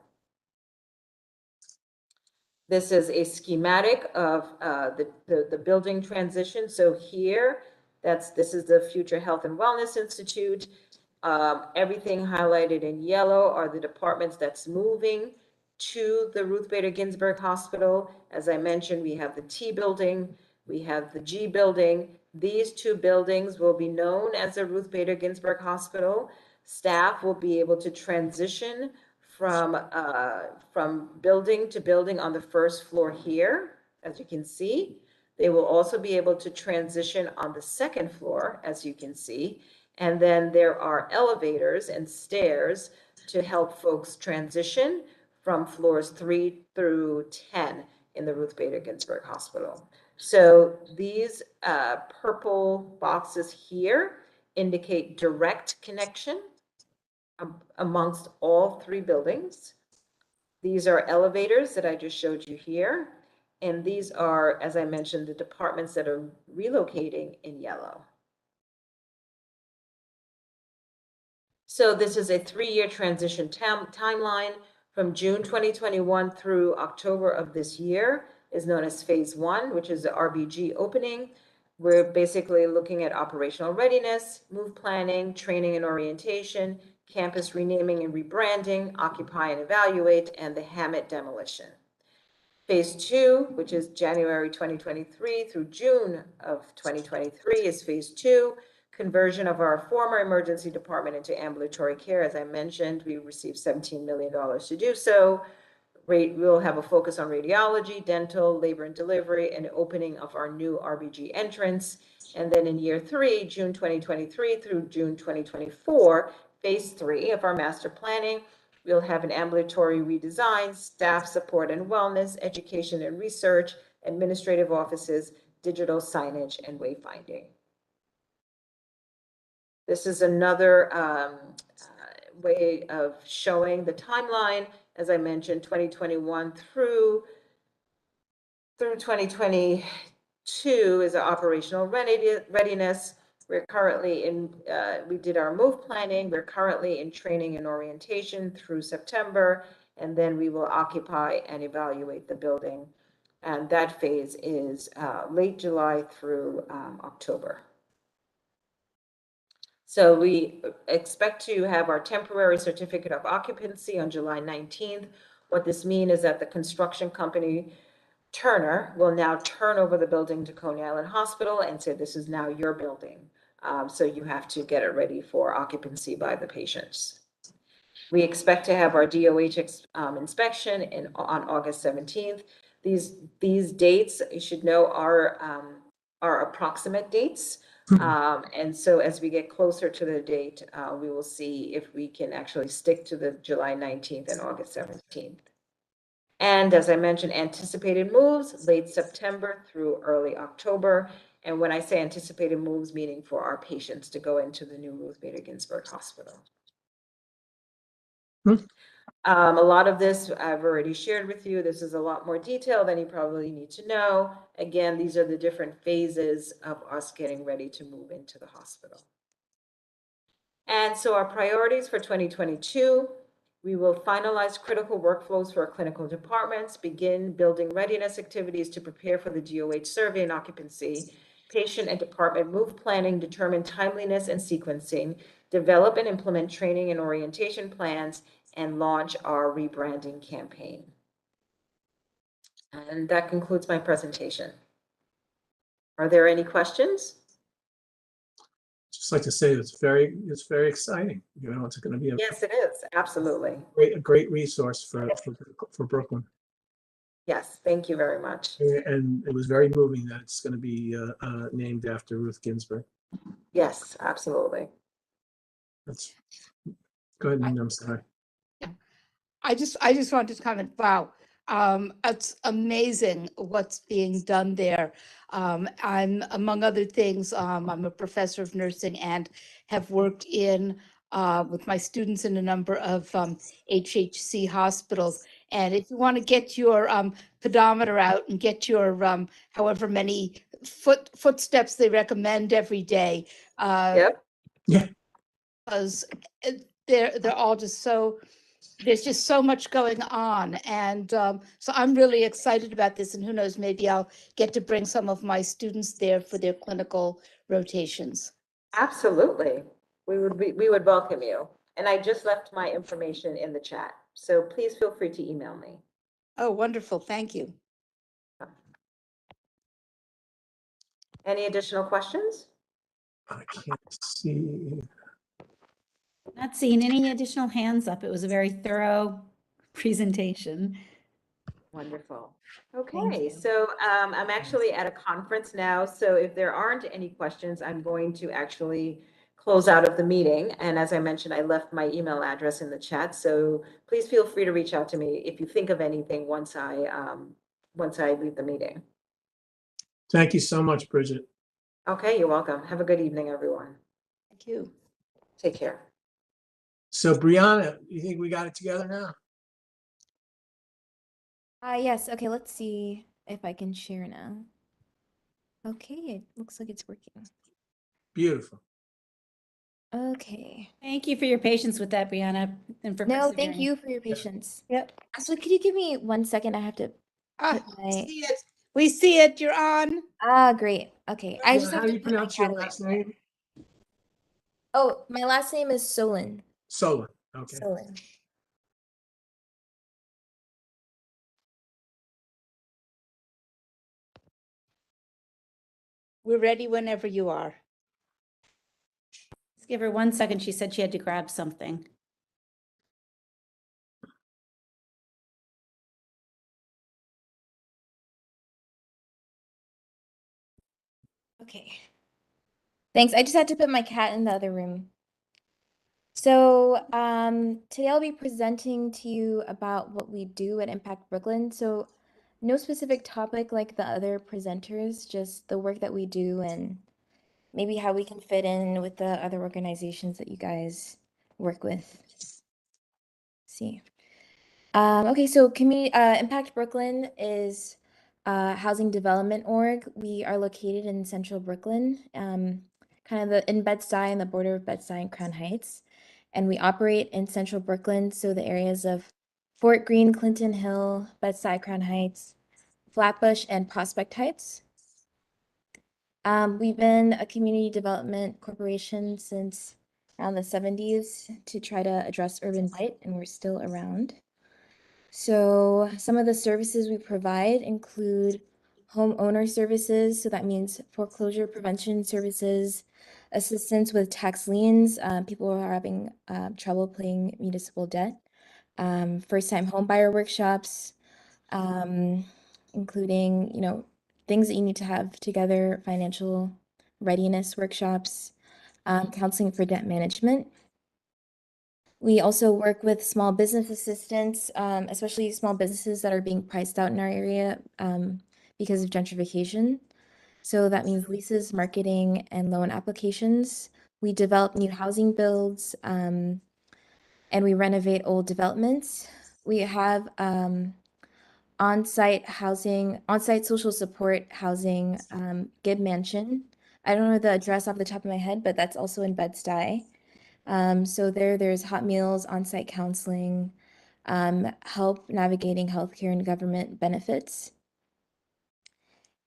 This is a schematic of the building transition. So here, this is the Future Health and Wellness Institute. Everything highlighted in yellow are the departments that's moving to the Ruth Bader Ginsburg Hospital. As I mentioned, we have the T building, we have the G building. These two buildings will be known as the Ruth Bader Ginsburg Hospital. Staff will be able to transition from building to building on the first floor here, as you can see. They will also be able to transition on the second floor, as you can see. And then there are elevators and stairs to help folks transition from floors 3 through 10 in the Ruth Bader Ginsburg Hospital. So these purple boxes here indicate direct connection amongst all 3 buildings. These are elevators that I just showed you here. And these are, as I mentioned, the departments that are relocating in yellow. So this is a 3-year transition timeline from June 2021 through October of this year is known as phase 1, which is the RBG opening. We're basically looking at operational readiness, move planning, training and orientation, campus renaming and rebranding, occupy and evaluate, and the Hammett demolition. Phase 2, which is January 2023 through June of 2023, is phase 2, conversion of our former emergency department into ambulatory care. As I mentioned, we received $17 million to do so. We'll have a focus on radiology, dental, labor and delivery, and opening of our new RBG entrance. And then in year 3, June 2023 through June 2024, phase 3 of our master planning, we'll have an ambulatory redesign, staff support and wellness, education and research, administrative offices, digital signage, and wayfinding. This is another way of showing the timeline. As I mentioned, 2021 through 2022 is our operational readiness. We're currently in, we did our move planning. We're currently in training and orientation through September, and then we will occupy and evaluate the building And that phase is late July through October. So we expect to have our temporary certificate of occupancy on July 19th. What this means is that the construction company Turner will now turn over the building to Coney Island Hospital and say, this is now your building. So you have to get it ready for occupancy by the patients. We expect to have our DOH inspection on August 17th. These dates, you should know, are approximate dates. And so as we get closer to the date, we will see if we can actually stick to the July 19th and August 17th. And as I mentioned, anticipated moves, late September through early October. And when I say anticipated moves, meaning for our patients to go into the new Ruth Bader Ginsburg Hospital. A lot of this I've already shared with you. This is a lot more detail than you probably need to know. Again, these are the different phases of us getting ready to move into the hospital. And so our priorities for 2022, we will finalize critical workflows for our clinical departments, begin building readiness activities to prepare for the DOH survey and occupancy, patient and department move planning, determine timeliness and sequencing, develop and implement training and orientation plans, and launch our rebranding campaign. And that concludes my presentation. Are there any questions? Just like to say it's very exciting. You know, it's going to be Yes, it is. Absolutely. a great resource for Brooklyn. Yes, thank you very much. And it was very moving that it's going to be named after Ruth Ginsburg. Yes, absolutely. That's go ahead, and I'm sorry. I just wanted to comment, wow, it's amazing what's being done there. I'm, among other things, I'm a professor of nursing and have worked in with my students in a number of HHC hospitals. And if you want to get your pedometer out and get your however many footsteps they recommend every day, Yep. Yeah. because they're all just so. There's just so much going on. And so I'm really excited about this. And who knows, maybe I'll get to bring some of my students there for their clinical rotations. Absolutely. We would welcome you. And I just left my information in the chat. So please feel free to email me. Oh, wonderful. Thank you. Any additional questions? I can't see. Not seeing any additional hands up. It was a very thorough presentation. Wonderful. Thank Okay, you. so I'm actually at a conference now. So if there aren't any questions, I'm going to actually close out of the meeting. And as I mentioned, I left my email address in the chat. So please feel free to reach out to me if you think of anything once I leave the meeting. Thank you so much, Bridgette. Okay, you're welcome. Have a good evening, everyone. Thank you. Take care. So Brianna, you think we got it together now? Yes, okay, let's see if I can share now. Okay, it looks like it's working. Beautiful. Okay. Thank you for your patience with that, Brianna, and for No, thank persevering. you for your patience. Yep. Actually, could you give me 1 second? I have to put my... See it. We see it. You're on. Great. Okay, I just How have do to you put my pronounce your cat away. last name? Oh, my last name is Soleyn. Soleyn. Okay. Soleyn. We're ready whenever you are. Let's give her 1 second. She said she had to grab something. Okay. Thanks. I just had to put my cat in the other room. So today I'll be presenting to you about what we do at IMPACCT Brooklyn. So no specific topic like the other presenters, just the work that we do and maybe how we can fit in with the other organizations that you guys work with. Let's see. Okay, so IMPACCT Brooklyn is a housing development org. We are located in central Brooklyn, kind of in Bed-Stuy, on the border of Bed-Stuy and Crown Heights. And we operate in central Brooklyn, so the areas of Fort Greene, Clinton Hill, Bed-Stuy, Crown Heights, Flatbush, and Prospect Heights. We've been a community development corporation since around the 70s to try to address urban blight, and we're still around. So some of the services we provide include homeowner services, so that means foreclosure prevention services, assistance with tax liens, people who are having trouble paying municipal debt, first-time home buyer workshops, including, things that you need to have together, financial readiness workshops, counseling for debt management. We also work with small business assistants, especially small businesses that are being priced out in our area because of gentrification. So that means leases, marketing, and loan applications. We develop new housing builds, and we renovate old developments. We have on-site social support housing, Gibb Mansion. I don't know the address off the top of my head, but that's also in Bed-Stuy. So there's hot meals, on-site counseling, help navigating healthcare and government benefits.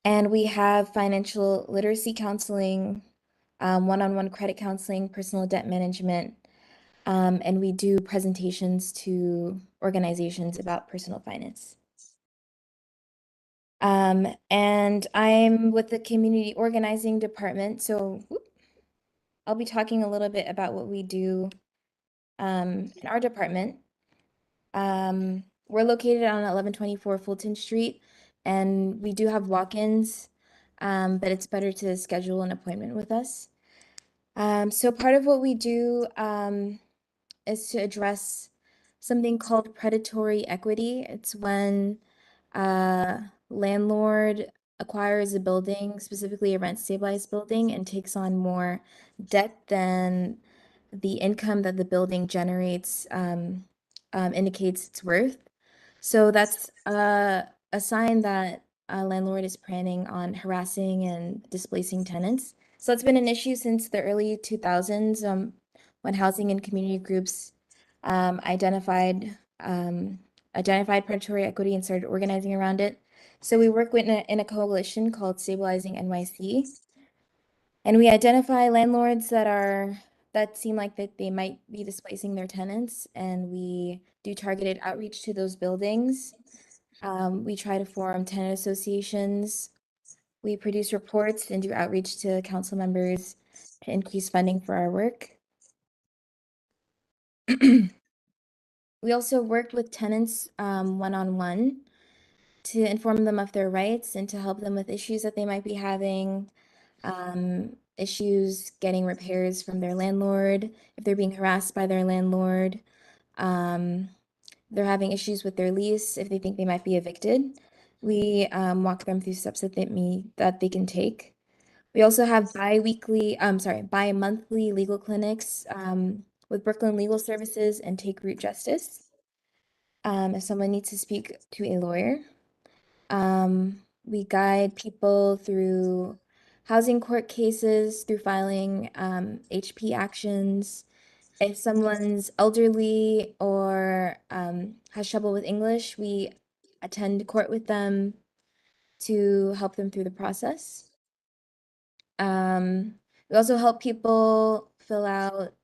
And we have financial literacy counseling, one-on-one credit counseling, personal debt management, and we do presentations to organizations about personal finance. And I'm with the community organizing department, so I'll be talking a little bit about what we do in our department. We're located on 1124 Fulton Street, and we do have walk-ins, but it's better to schedule an appointment with us. So part of what we do is to address something called predatory equity. It's when a landlord acquires a building, specifically a rent-stabilized building, and takes on more debt than the income that the building generates indicates its worth. So that's a sign that a landlord is planning on harassing and displacing tenants. So it's been an issue since the early 2000s when housing and community groups identified predatory equity and started organizing around it. So we work in a coalition called Stabilizing NYC, and we identify landlords that seem like that they might be displacing their tenants, and we do targeted outreach to those buildings. We try to form tenant associations. We produce reports and do outreach to council members to increase funding for our work. We also work with tenants one-on-one to inform them of their rights and to help them with issues that they might be having, issues getting repairs from their landlord, if they're being harassed by their landlord, they're having issues with their lease, if they think they might be evicted. We walk them through steps that they can take. We also have bi-monthly legal clinics with Brooklyn Legal Services and Take Root Justice. If someone needs to speak to a lawyer. We guide people through housing court cases, through filing HP actions. If someone's elderly or has trouble with English, we attend court with them to help them through the process. We also help people fill out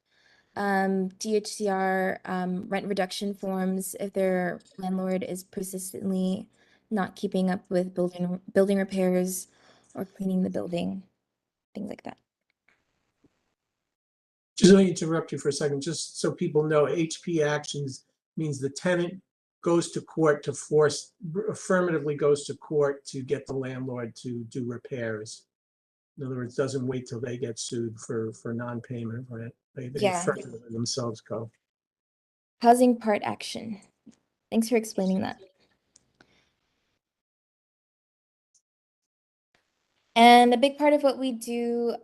DHCR rent reduction forms if their landlord is persistently not keeping up with building repairs or cleaning the building, things like that. Just let me interrupt you for a second, just so people know, HP actions means the tenant goes to court to affirmatively goes to court to get the landlord to do repairs. In other words, doesn't wait till they get sued for non-payment of rent. They affirmatively themselves go. Housing part action. Thanks for explaining that. And a big part of what we do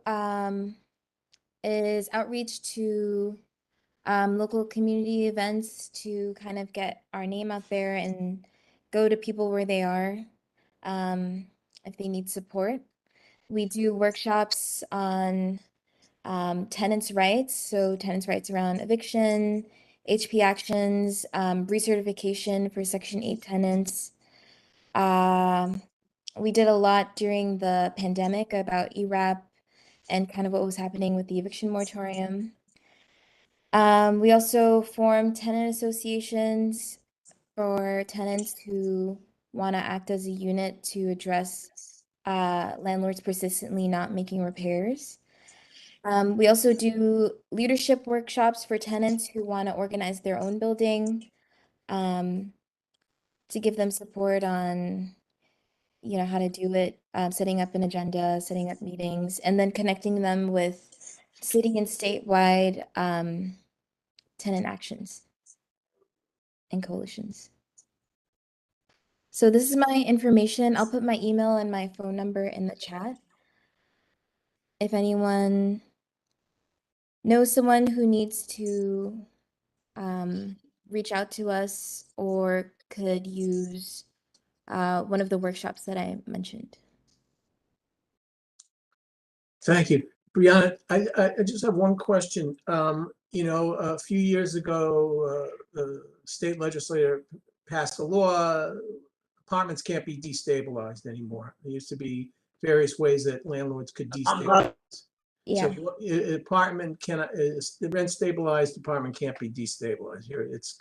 is outreach to local community events to kind of get our name out there and go to people where they are if they need support. We do workshops on tenants' rights, so tenants' rights around eviction, HP actions, recertification for Section 8 tenants. We did a lot during the pandemic about ERAP and kind of what was happening with the eviction moratorium. We also formed tenant associations for tenants who want to act as a unit to address landlords persistently not making repairs. We also do leadership workshops for tenants who want to organize their own building, to give them support on, how to do it, setting up an agenda, setting up meetings, and then connecting them with city and statewide tenant actions and coalitions. So this is my information. I'll put my email and my phone number in the chat. If anyone knows someone who needs to reach out to us or could use one of the workshops that I mentioned. Thank you. Brianna, I just have one question. A few years ago, the state legislature passed a law, apartments can't be destabilized anymore. There used to be various ways that landlords could destabilize. Yeah. So apartment cannot, the rent stabilized apartment can't be destabilized. Here, it's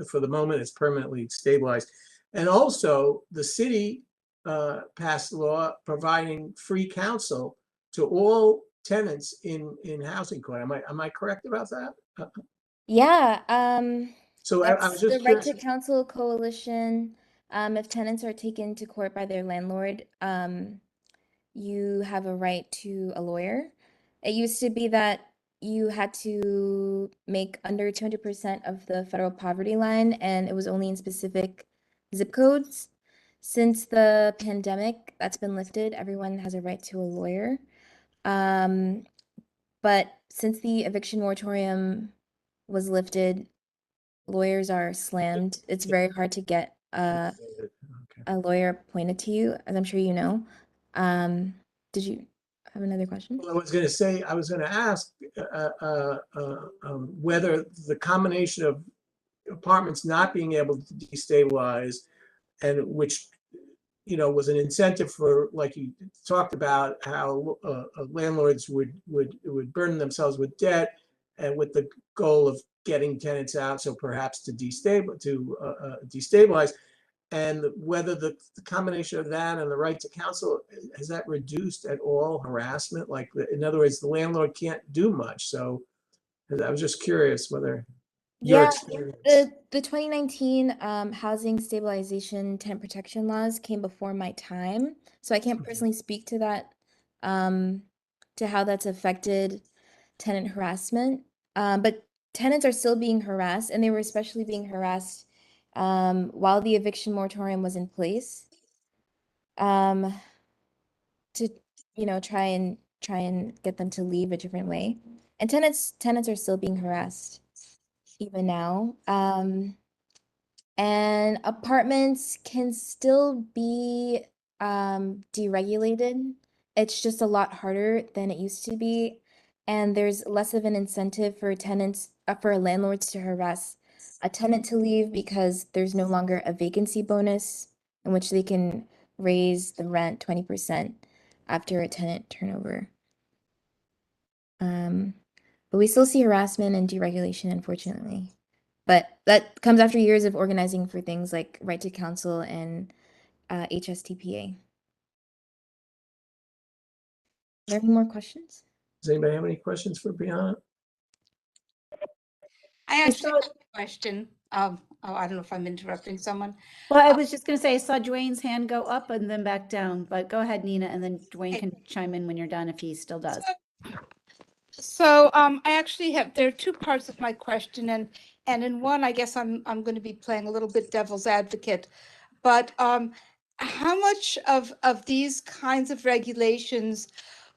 for the moment, it's permanently stabilized. And also, the city passed a law providing free counsel to all tenants in housing court. Am I correct about that? Yeah. So I was That's just the Right curious. to Counsel Coalition. If tenants are taken to court by their landlord, you have a right to a lawyer. It used to be that you had to make under 200% of the federal poverty line, and it was only in specific zip codes. Since the pandemic, that's been lifted. Everyone has a right to a lawyer. But since the eviction moratorium was lifted, lawyers are slammed. It's very hard to get a lawyer appointed to you, as I'm sure you know. Did you have another question? Well, I was going to ask whether the combination of apartments not being able to destabilize, and which was an incentive for, like you talked about, how landlords would burden themselves with debt, and with the goal of getting tenants out, so perhaps to destabilize, and whether the combination of that and the right to counsel, has that reduced at all harassment? Like, in other words, the landlord can't do much. So I was just curious whether your experience. The 2019 housing stabilization tenant protection laws came before my time, so I can't personally speak to that, to how that's affected tenant harassment. But tenants are still being harassed, and they were especially being harassed while the eviction moratorium was in place, to try and get them to leave a different way. And tenants are still being harassed even now. And apartments can still be deregulated. It's just a lot harder than it used to be. And there's less of an incentive for for landlords to harass a tenant to leave, because there's no longer a vacancy bonus in which they can raise the rent 20% after a tenant turnover. But we still see harassment and deregulation, unfortunately. But that comes after years of organizing for things like right to counsel and HSTPA. Are there any more questions? Does anybody have any questions for Brianna? I actually have a question. I don't know if I'm interrupting someone. Well, I was just going to say, I saw Dwayne's hand go up and then back down, but go ahead, Nina, and then Dwayne can chime in when you're done if he still does. So I actually there are two parts of my question, and in one, I guess I'm going to be playing a little bit devil's advocate. But how much of these kinds of regulations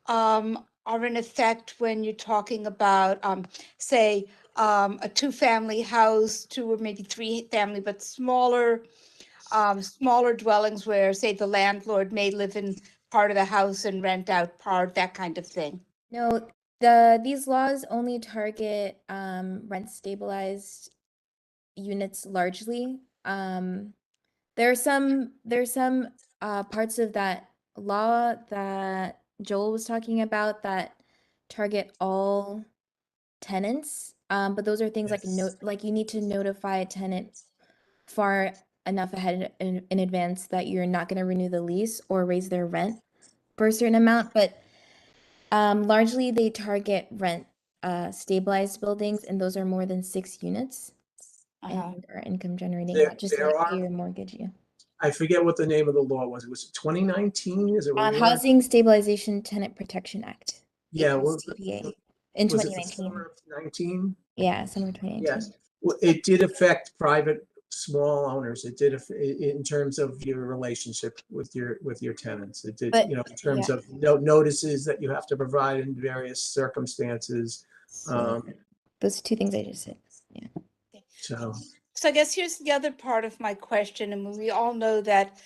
are in effect when you're talking about, say, a two-family house, 2 or maybe 3-family, but smaller dwellings where, say, the landlord may live in part of the house and rent out part, that kind of thing? No, these laws only target rent stabilized units largely. there's some parts of that law that Joel was talking about that target all tenants. But those are things like Yes. like you need to notify a tenant far enough ahead in advance that you're not going to renew the lease or raise their rent for a certain amount. But largely they target rent stabilized buildings, and those are more than 6 units and are income generating, not just There like are, your mortgage. Yeah. I forget what the name of the law was. Was it 2019? Is it? Housing Stabilization Tenant Protection Act. Yeah, HSTPA, in was it the 2019. summer of 19? Yeah, summer 2019. Yes. Well, it did affect private small owners. It did in terms of your relationship with your tenants. It did, But in terms yeah. of notices that you have to provide in various circumstances. So those 2 things I just said. Yeah. So So I guess here's the other part of my question, and we all know that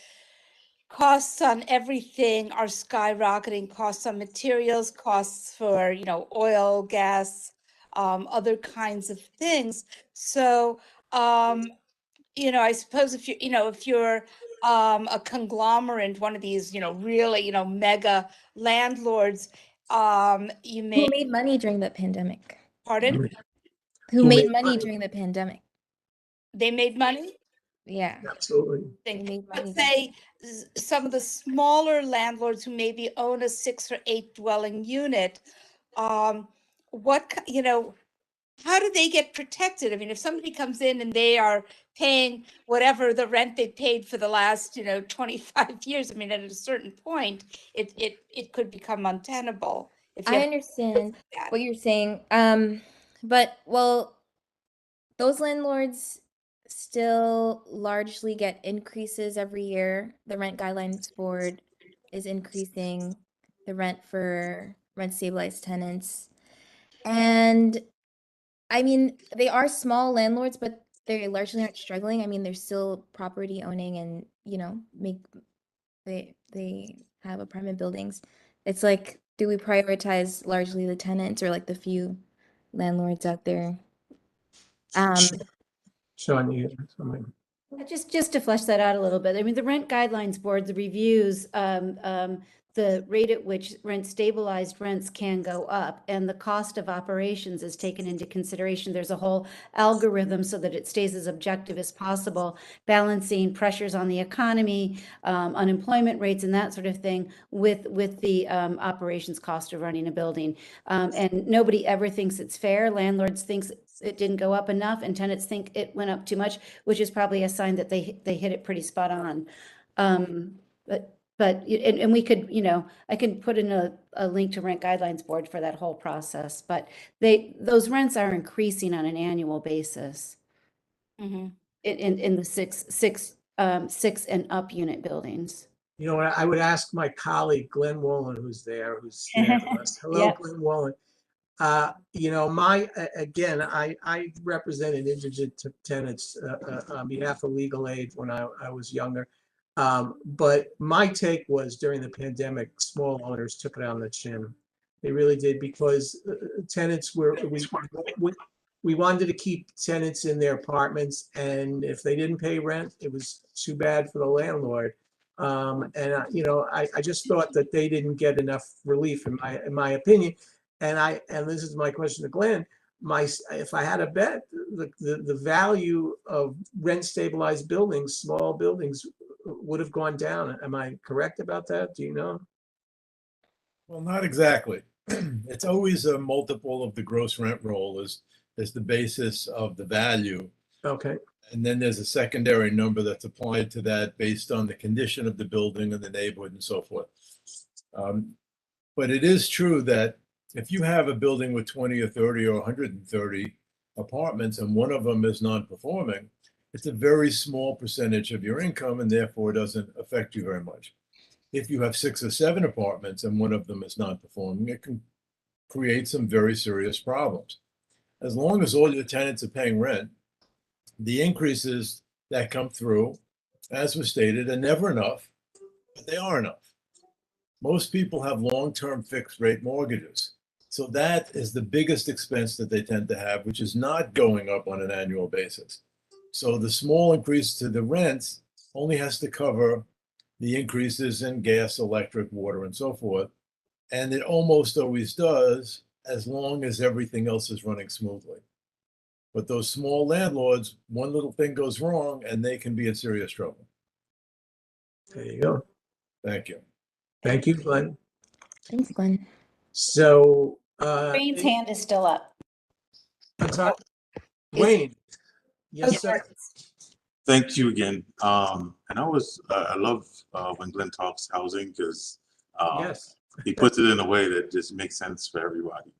costs on everything are skyrocketing, costs on materials, costs for, oil, gas, other kinds of things. So, I suppose if you're a conglomerate, one of these, really, mega landlords, you may, Who made money during the pandemic? pardon? Who Who made made money money? during the pandemic? They made money? Yeah. absolutely. They made money. Let's say some of the smaller landlords who maybe own a 6 or 8 dwelling unit, how do they get protected? I mean, if somebody comes in and they are paying whatever the rent they paid for the last, 25 years, I mean, at a certain point, it could become untenable. If you I have understand that. what you're saying. But those landlords still largely get increases every year. The Rent Guidelines Board is increasing the rent for rent stabilized tenants. And I mean, they are small landlords, but they largely aren't struggling. I mean, they're still property owning and, they have apartment buildings. It's like, do we prioritize largely the tenants or like the few landlords out there? Sean, you something? Just to flesh that out a little bit, I mean, the Rent Guidelines Board, the reviews, the rate at which rent stabilized rents can go up and the cost of operations is taken into consideration. There's a whole algorithm so that it stays as objective as possible, balancing pressures on the economy, unemployment rates and that sort of thing with the operations cost of running a building. And nobody ever thinks it's fair. Landlords thinks it didn't go up enough and tenants think it went up too much, which is probably a sign that they hit it pretty spot on. And we could, I can put in a link to Rent Guidelines Board for that whole process, but those rents are increasing on an annual basis. Mhm. In the six and up unit buildings. You know what? I would ask my colleague Glenn Wolin, who's there with us. Hello, Yep. Glenn Wolin. I represented indigent tenants on behalf of Legal Aid when I was younger. But my take was during the pandemic, small owners took it on the chin. They really did, because tenants we wanted to keep tenants in their apartments, and if they didn't pay rent, it was too bad for the landlord. I just thought that they didn't get enough relief in my opinion. And this is my question to Glenn. If I had a bet, the value of rent stabilized buildings, small buildings, would have gone down. Am I correct about that? Do you know? Well, not exactly. It's always a multiple of the gross rent roll is the basis of the value. Okay. And then there's a secondary number that's applied to that based on the condition of the building and the neighborhood and so forth. But it is true that if you have a building with 20 or 30 or 130 apartments and one of them is non-performing, it's a very small percentage of your income and therefore doesn't affect you very much. If you have 6 or 7 apartments and one of them is non-performing, it can create some very serious problems. As long as all your tenants are paying rent, the increases that come through, as was stated, are never enough, but they are enough. Most people have long-term fixed rate mortgages. So that is the biggest expense that they tend to have, which is not going up on an annual basis. So the small increase to the rents only has to cover the increases in gas, electric, water, and so forth. And it almost always does, as long as everything else is running smoothly. But those small landlords, one little thing goes wrong and they can be in serious trouble. There you go. Thank you. Thank you, Glenn. Thanks, Glenn. So, Wayne's hand is still up. I'm sorry. Wayne. Yes, Okay. sir. Thank you again. And I love when Glenn talks housing because Yes. he puts it in a way that just makes sense for everybody.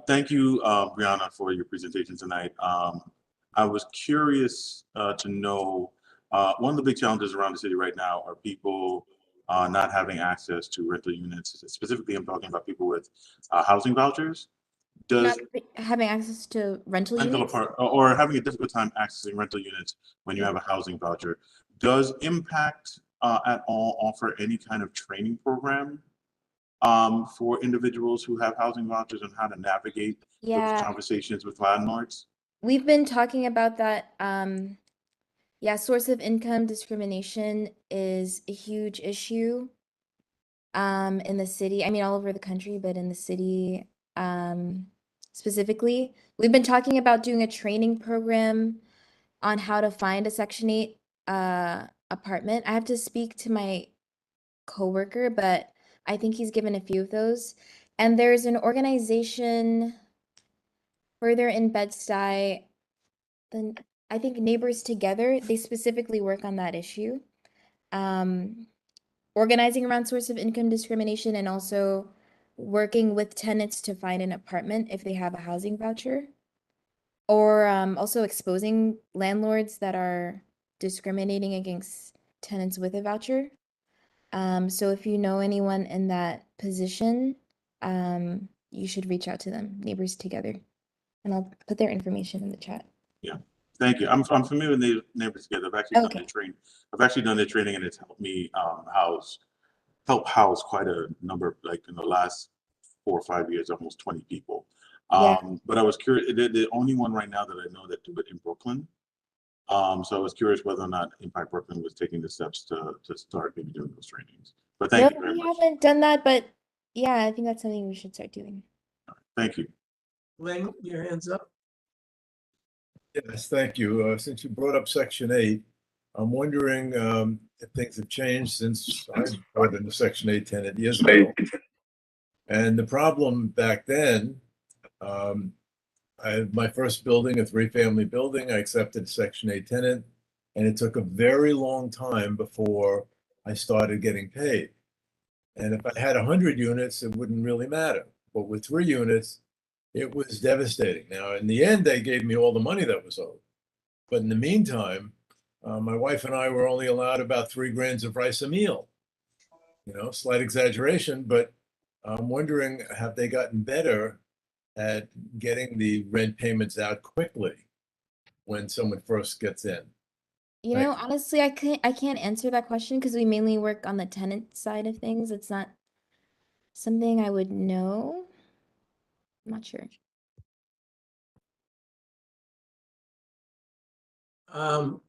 Thank you, Brianna, for your presentation tonight. I was curious to know, one of the big challenges around the city right now are people not having access to rental units. Specifically, I'm talking about people with housing vouchers. Not having access to rental units? Or having a difficult time accessing rental units when you have a housing voucher. Does IMPACCT at all offer any kind of training program for individuals who have housing vouchers and how to navigate those conversations with landlords? We've been talking about that. Yeah, source of income discrimination is a huge issue in the city. I mean, all over the country, but in the city specifically. We've been talking about doing a training program on how to find a Section 8 apartment. I have to speak to my coworker, but I think he's given a few of those. And there's an organization further in Bed-Stuy, then I think Neighbors Together, they specifically work on that issue. Organizing around source of income discrimination and also working with tenants to find an apartment if they have a housing voucher. Or also exposing landlords that are discriminating against tenants with a voucher. So if you know anyone in that position, you should reach out to them, Neighbors Together. And I'll put their information in the chat. Yeah, thank you. I'm familiar with Neighbors Together. I've actually done their training. I've actually done their training, and it's helped me help house quite a number, like in the last 4 or 5 years, almost 20 people. But I was curious, they're the only one right now that I know that do it in Brooklyn. So I was curious whether or not IMPACCT Brooklyn was taking the steps to start maybe doing those trainings. But thank you very much. We haven't done that, but yeah, I think that's something we should start doing. Thank you. Glenn, your hand's up. Yes, thank you. Since you brought up Section 8, I'm wondering if things have changed since I started in the Section 8 tenant years ago. And the problem back then, I had my first building, a 3-family building. I accepted Section 8 tenant, and it took a very long time before I started getting paid. And if I had 100 units, it wouldn't really matter. But with 3 units, it was devastating. Now, in the end, they gave me all the money that was owed. But in the meantime, my wife and I were only allowed about 3 grains of rice a meal. You know, slight exaggeration, but I'm wondering, have they gotten better at getting the rent payments out quickly when someone first gets in? You know, honestly, I can't answer that question because we mainly work on the tenant side of things. It's not something I would know. I'm not sure. Brianna,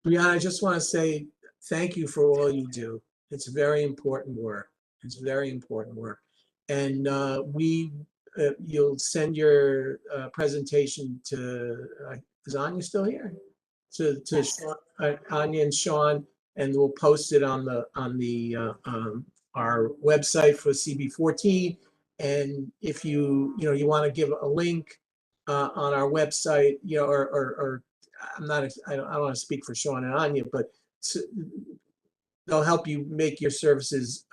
I just want to say thank you for all you do. It's very important work. It's very important work. And you'll send your presentation to, is Anya still here? To Sean, Anya and Sean, and we'll post it on our website for CB14. And if you want to give a link on our website, or I don't want to speak for Sean and Anya, but they'll help you make your services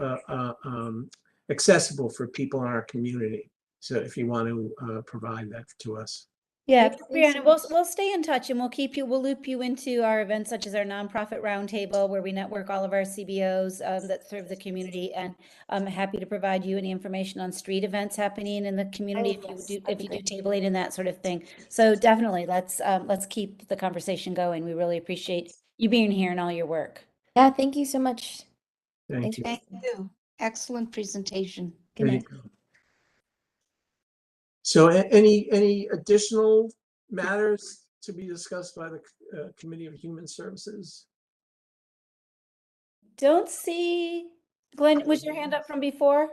accessible for people in our community. So if you want to provide that to us. Yeah, Brianna, we'll stay in touch and we'll loop you into our events such as our nonprofit roundtable where we network all of our CBOs that serve the community, and I'm happy to provide you any information on street events happening in the community if you do tabling and that sort of thing. So definitely let's keep the conversation going. We really appreciate you being here and all your work. Yeah, thank you so much. Thank you. Thank you. Excellent presentation. Good night. So any additional matters to be discussed by the Committee of Human Services? Don't see, Glenn, was your hand up from before?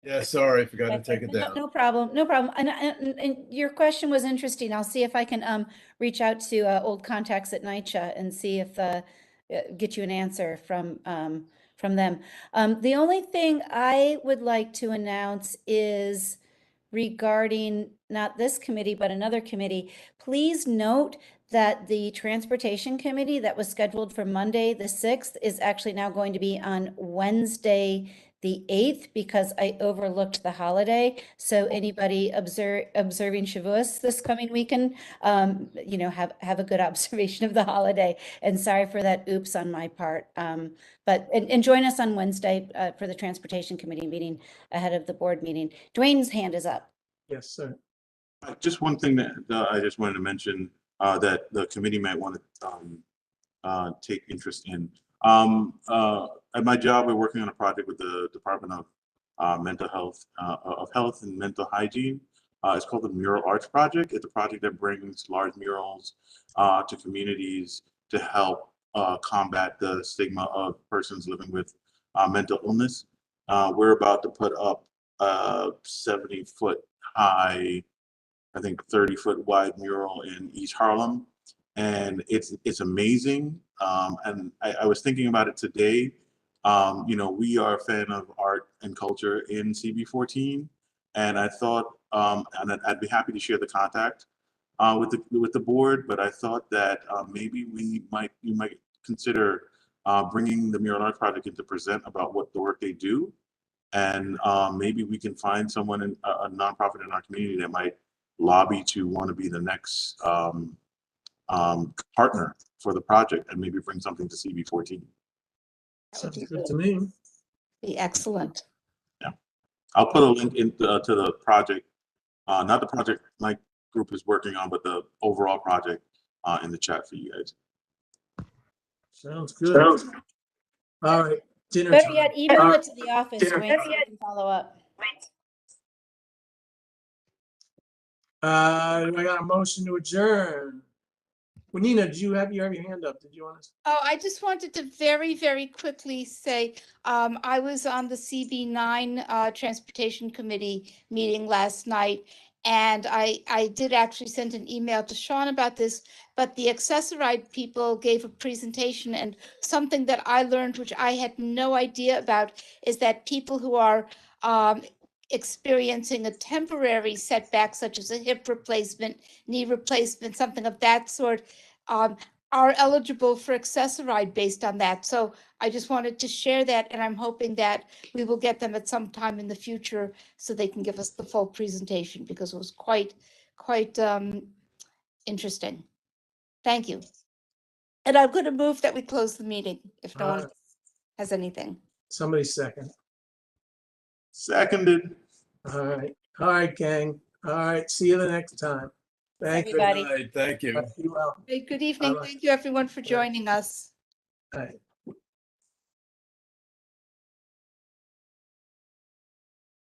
Yeah, sorry, I forgot to take it No- down. No problem, no problem. And your question was interesting. I'll see if I can reach out to old contacts at NYCHA and see if get you an answer from them. The only thing I would like to announce is regarding not this committee, but another committee. Please note that the Transportation Committee that was scheduled for Monday, the 6th, is actually now going to be on Wednesday, the 8th, because I overlooked the holiday. So anybody observing Shavuos this coming weekend, you know, have a good observation of the holiday. And sorry for that oops on my part. But join us on Wednesday for the Transportation Committee meeting ahead of the board meeting. Dwayne's hand is up. Yes, sir. Just one thing that I just wanted to mention that the committee might want to take interest in. At my job, we're working on a project with the Department of Mental Health, and Mental Hygiene. It's called the Mural Arts Project. It's a project that brings large murals to communities to help combat the stigma of persons living with mental illness. We're about to put up a 70-foot high, I think 30-foot wide mural in East Harlem. And it's amazing. And I was thinking about it today. You know, we are a fan of art and culture in CB14. And I thought, and I'd be happy to share the contact with the board, but I thought that maybe you might consider bringing the Mural Arts Project in to present about what the work they do. And maybe we can find someone in a nonprofit in our community that might lobby to want to be the next partner for the project and maybe bring something to CB14. Sounds good to me. Be excellent. Yeah, I'll put a link to the project, not the project my group is working on, but the overall project in the chat for you guys. Sounds good. All right, dinner Better time. yet, email it to the office, Dwayne, so we can follow up. I got a motion to adjourn. Well, Nina, did you have your hand up? Did you want to? Oh, I just wanted to very, very quickly say, I was on the CB9 Transportation Committee meeting last night, and I did actually send an email to Sean about this, but the Accessoride people gave a presentation, and something that I learned, which I had no idea about, is that people who are experiencing a temporary setback, such as a hip replacement, knee replacement, something of that sort, are eligible for Accessoride based on that. So I just wanted to share that, and I'm hoping that we will get them at some time in the future so they can give us the full presentation, because it was quite interesting. Thank you. And I'm going to move that we close the meeting if no one has anything. Somebody second. Seconded. All right, gang. All right, see you the next time. Thank you. Everybody. All right, thank you. Be well. Good evening. Bye-bye. Thank you, everyone, for joining us. All right.